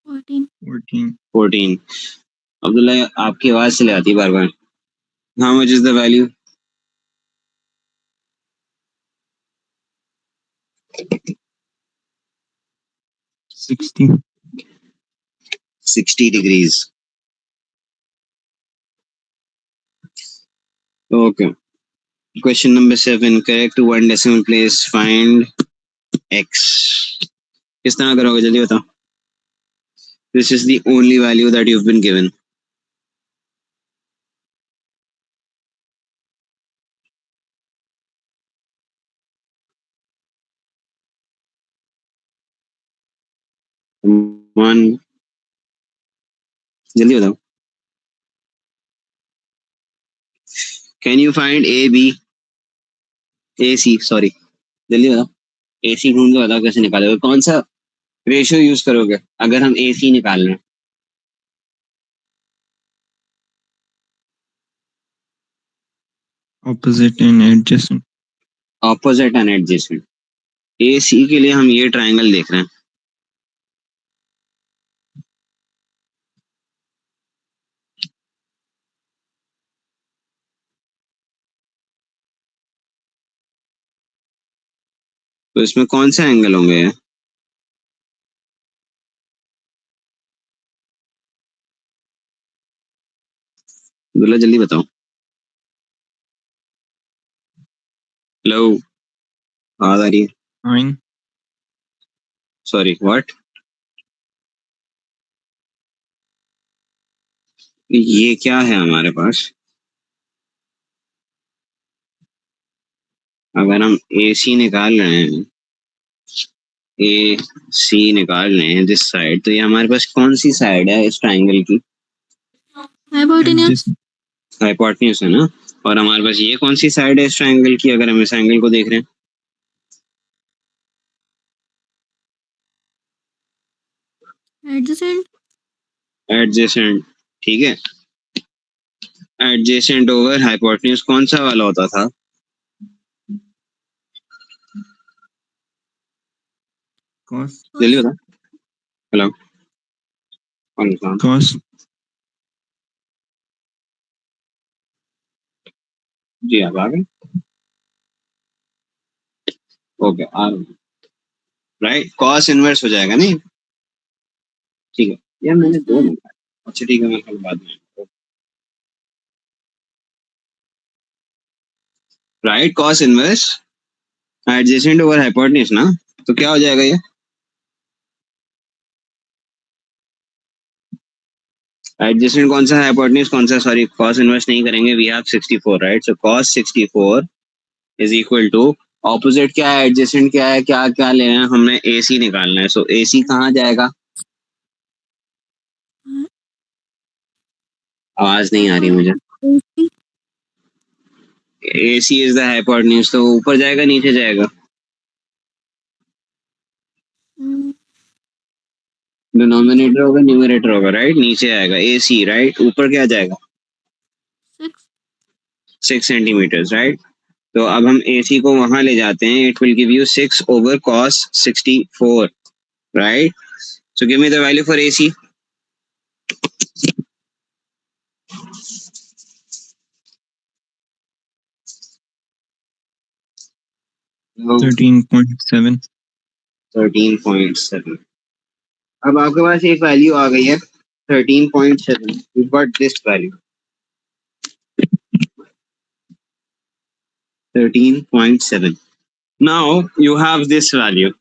14. 14. 14. अब्दुल्ला, आपकी आवाज चले आती है बार बार. How much is the value? 60. 60 degrees. Okay. Question number 7. Correct to one decimal place. Find x. किस तरह करोगे? जल्दी बताओ. This is the only value that you've been given. Come on, जल्दी बताओ. Can you find A, B, A, C? Sorry, जल्दी बताओ. A, C ढूंढ के बताओ कैसे निकालोगे. कौन सा रेशियो यूज करोगे अगर हम A, C निकाल रहे हैं. Opposite and adjacent. Opposite and adjacent. A, C के लिए हम ये ट्राइंगल देख रहे हैं. तो इसमें कौन से एंगल होंगे. बोला जल्दी बताओ. हेलो, आवाज आ रही है. Sine. Sorry, what. ये क्या है हमारे पास. अगर हम ए सी निकाल रहे हैं, ए सी निकाल रहे हैं दिस साइड, तो ये हमारे पास कौन सी साइड है इस ट्राइंगल की. हाइपोटेन्यूज. Adjacent. हाइपोटेन्यूज है ना. और हमारे पास ये कौन सी साइड है इस ट्राइंगल की अगर हम इस एंगल को देख रहे हैं. एडजेसेंट. एडजेसेंट. ठीक है. एडजेसेंट ओवर हाइपोटेन्यूज कौन सा वाला होता था. Cos. जल्दी बता. हेलो, कौन सा. Cos. जी आप आ गए. ओके, आ रहा हूँ. राइट, कॉस इनवर्स हो जाएगा नहीं. ठीक है. यार मैंने दो निकाला. अच्छा ठीक है, मैं कल बाद में. Right, cos inverse adjacent over hypotenuse ना. तो क्या हो जाएगा ये. एडजेसेंट कौन सा है, हाइपोटेन्यूज कौन सा. सॉरी, कॉस इनवर्स नहीं करेंगे. We have 64, right. So cos 64 is equal to opposite क्या है, एडजेसेंट क्या है, क्या क्या लेना है हमने. ए सी निकालना है. सो ए सी कहाँ जाएगा. आवाज नहीं आ रही मुझे. ए सी इज द हाइपोटेन्यूज, तो ऊपर जाएगा नीचे जाएगा. डिनोमिनेटर होगा न्यूमरेटर होगा, राइट. नीचे आएगा ए सी, राइट. ऊपर क्या जाएगा. 6 सेंटीमीटर, राइट. तो अब हम ए सी को वहां ले जाते हैं. It will give you 6/cos 64, right. So give me the value for A C. No. 13.7. 13.7. अब आपके पास एक वैल्यू आ गई है 13.7. You got this value 13.7. Now you have this value.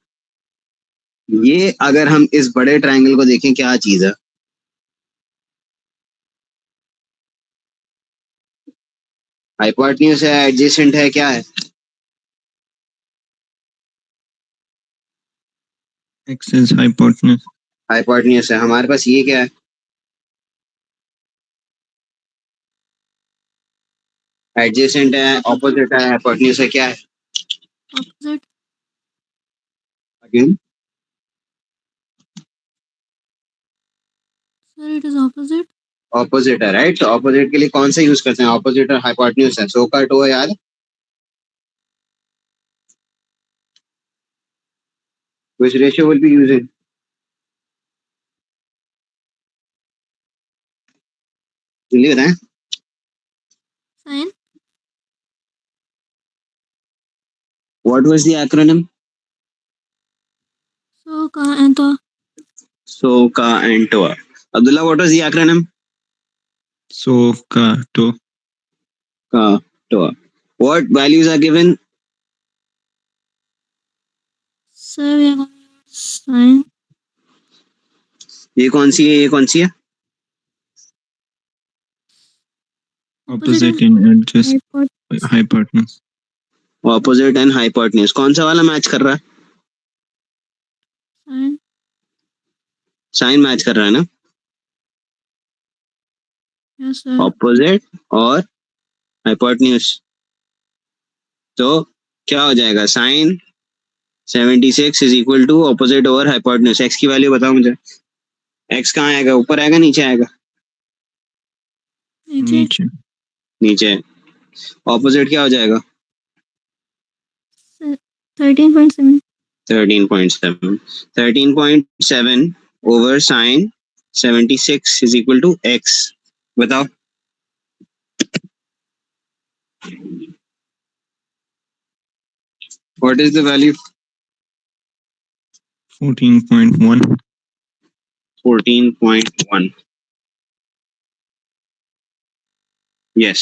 ये अगर हम इस बड़े ट्रायंगल को देखें, क्या चीज है. हाइपोटेन्यूज है, एडजेसेंट है, क्या है. X is hypotenuse. हाइपोटेन्यूज है. हमारे पास ये क्या है. एडजेसेंट है, ऑपोजिट है, हाइपोटेन्यूज है, क्या है. Opposite. Again. Sir it is opposite. Opposite है, राइट. तो ऑपोजिट के लिए कौन सा यूज करते हैं. ऑपोजिट और हाइपोटेन्यूज है. सो का टो है यार. Which ratio will be using. जल्दी बताएं. Sine. What was the acronym. So का एंड तो. So ka and toa. Abdullah, what was the acronym. So ka to. Ka toa. What values are given. Sir we are going sine. ये कौन सी है, ये कौन सी है? Opposite in adjust hypotenuse. Opposite and hypotenuse. कौन सा वाला मैच कर रहा है? Sine. साइन मैच कर रहा है ना? Yes, sir. ऑपोजिट और हाइपोटेन्यूज। तो क्या हो जाएगा? Sine 76 is equal to opposite over hypotenuse. X की वैल्यू बताओ मुझे। एक्स कहाँ आएगा? ऊपर आएगा, नीचे आएगा? नीचे. नीचे. नीचे। ऑपोजिट क्या हो जाएगा? 13.7. 13.7। 13.7 over sine 76 is equal to X. बताओ। What is the value? 14.1. 14.1। yes,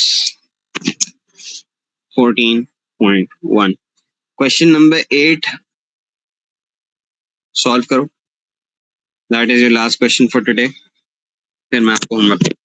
14.1। Question number 8 solve करो। That is your last question for today. फिर मैं आपको होमवर्क।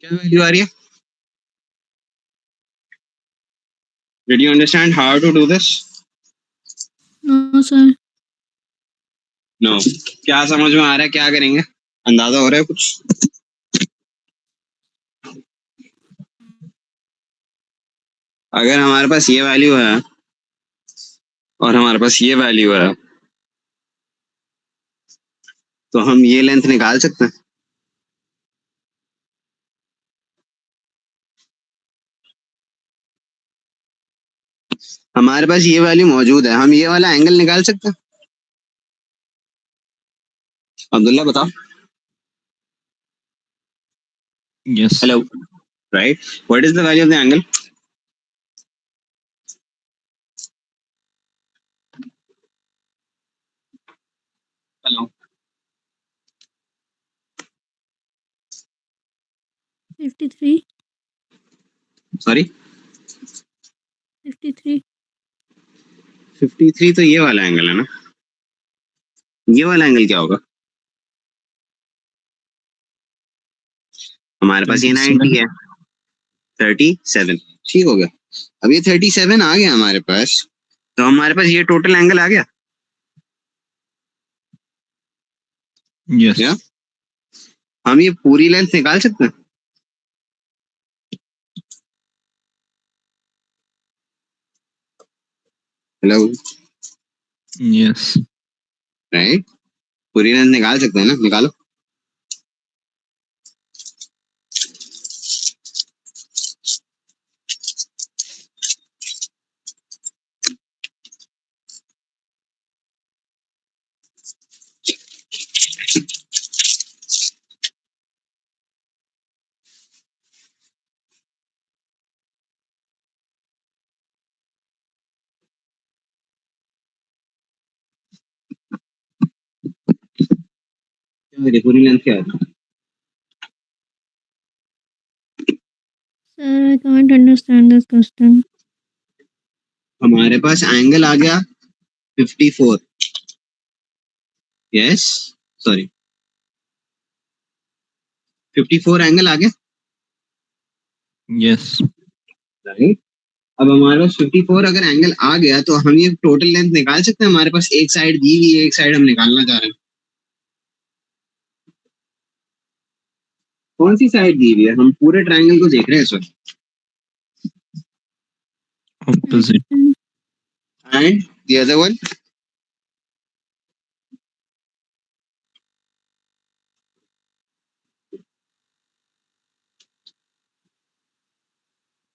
क्या वैल्यू आ रही है? Did you understand how to do this? No, sir. No. क्या समझ में आ रहा है? क्या करेंगे? अंदाजा हो रहा है कुछ? अगर हमारे पास ये वैल्यू है और हमारे पास ये वैल्यू है, तो हम ये लेंथ निकाल सकते हैं। हमारे पास ये वैल्यू मौजूद है, हम ये वाला एंगल निकाल सकते हैं। अब्दुल्ला बताओ। Yes. Hello. Right. What is the value of the angle? Hello. 53. Sorry. 53. 53 तो ये वाला एंगल है ना? ये वाला एंगल क्या होगा? हमारे पास ये 90 है। 37। ठीक हो गया। अब ये 37 आ गया हमारे पास, तो हमारे पास ये टोटल एंगल आ गया। Yes. या हम ये पूरी लेंथ निकाल सकते हैं। हेलो। Yes. राइट। पूरी लेंथ निकाल सकते हैं ना? निकालो। क्या पूरी लेंथ क्या है? Sir, I can't understand this question. हमारे पास एंगल आ गया 54। यस। सॉरी, 54 एंगल आ गया। Yes. राइट। अब हमारे पास 54 अगर एंगल आ गया तो हम ये टोटल लेंथ निकाल सकते हैं। हमारे पास एक साइड दी हुई है, एक साइड हम निकालना चाह रहे हैं। कौन सी साइड दी हुई है? हम पूरे ट्रायंगल को देख रहे हैं sir. Opposite. adjacent, and the other one?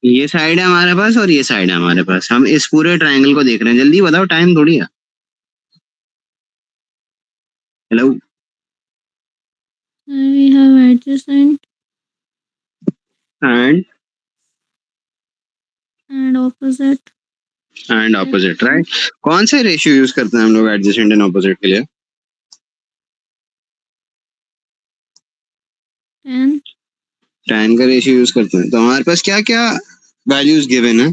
ये साइड है हमारे पास और ये साइड है हमारे पास। हम इस पूरे ट्रायंगल को देख रहे हैं। जल्दी बताओ, टाइम थोड़ी है। Hello. we have adjacent and and opposite. Opposite, right. कौन से रेशियो यूज करते हैं हम लोग एडजेसेंट एंड ऑपोजिट के लिए? 10, tan का रेशियो यूज करते हैं। तो हमारे पास क्या क्या वैल्यूज गिवन है?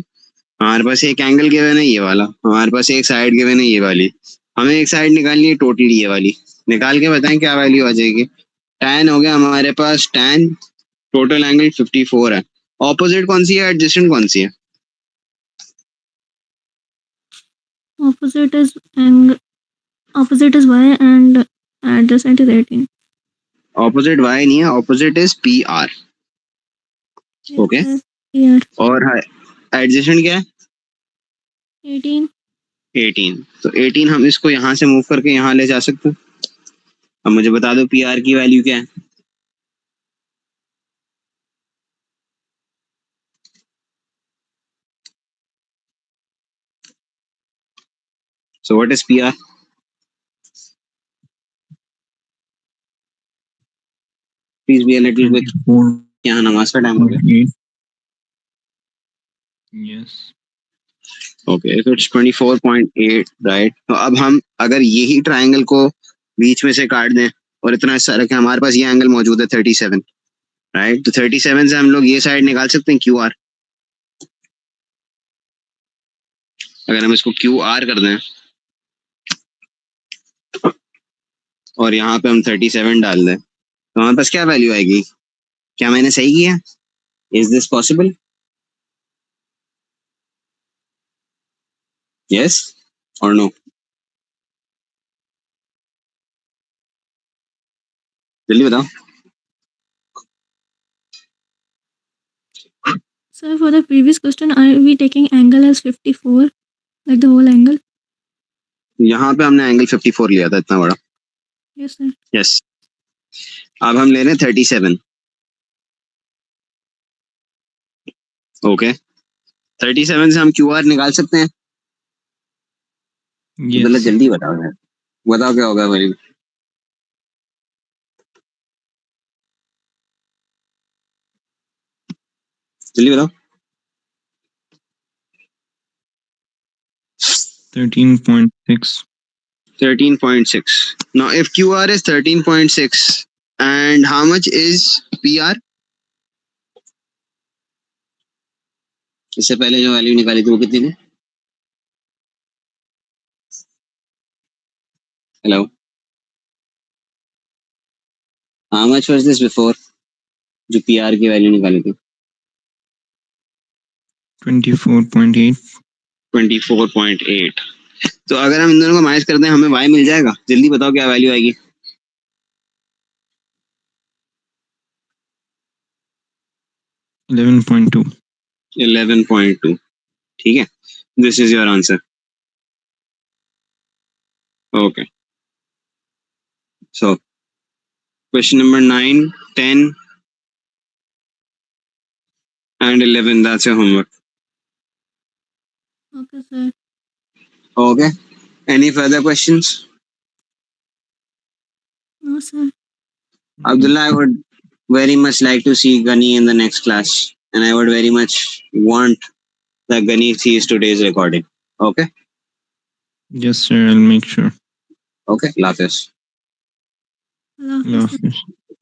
हमारे पास एक एंगल गिवन है, ये वाला। हमारे पास एक साइड गिवन है, ये वाली। हमें एक साइड निकालनी है टोटली, ये वाली। निकाल के बताएं क्या वैल्यू आ जाएगी। tan हो गया हमारे पास, tan टोटल एंगल 54 है। ऑपोजिट कौन सी है, एडजेसेंट कौन सी है? opposite is angle, opposite is y and adjacent is 18. Opposite y नहीं है, opposite is PR। Yes, okay. sir. Here, और एडजेसेंट क्या है? 18. 18। तो 18 हम इसको यहाँ से मूव करके यहाँ ले जा सकते हैं। अब मुझे बता दो PR की वैल्यू क्या है। So what is PR? Please be a little quick. 24.8. यहाँ नमाज का टाइम हो गया। Yes. ओके, तो इट्स 24.8, राइट। तो अब हम अगर यही ट्रायंगल को बीच में से काट दें और इतना हिस्सा रखें, हमारे पास ये एंगल मौजूद है 37, राइट। तो 37 से हम लोग ये साइड निकाल सकते हैं QR। अगर हम इसको QR कर दें और यहाँ पे हम 37 डाल दें तो हमारे पास क्या वैल्यू आएगी? क्या मैंने सही किया? Is this possible? यस और नो? जल्दी बताओ। Sir, for the previous question, are we taking angle as 54, like the whole angle? यहाँ पे हमने एंगल 54 लिया था, इतना बड़ा। Yes, sir. यस। अब हम ले रहे हैं 37। ओके। 37 से हम QR निकाल सकते हैं। मतलब Yes. जल्दी बताओ यार, बताओ क्या होगा वैल्यू। जल्दी बताओ। 13.6. 13.6. Now, if QR is 13.6, and how much is PR? इससे पहले जो वैल्यू निकाली थी वो कितनी थी? Hello, how much was this before? जो PR की वैल्यू निकाली थी? 24.8. 24.8। तो अगर हम इन दोनों को माइनस करते हैं हमें Y मिल जाएगा। जल्दी बताओ क्या वैल्यू आएगी। 11.2. 11.2। ठीक है, this is your answer. Okay, so question number 9, 10 and 11, that's your homework. Okay, sir. Okay, any further questions? No, sir. Abdullah, I would very much like to see Gani in the next class, and I would very much want that Gani sees today's recording. Okay? Yes, sir. I'll make sure. Okay, Allah Hafiz. Allah Allah Hafiz, sir. Hafiz.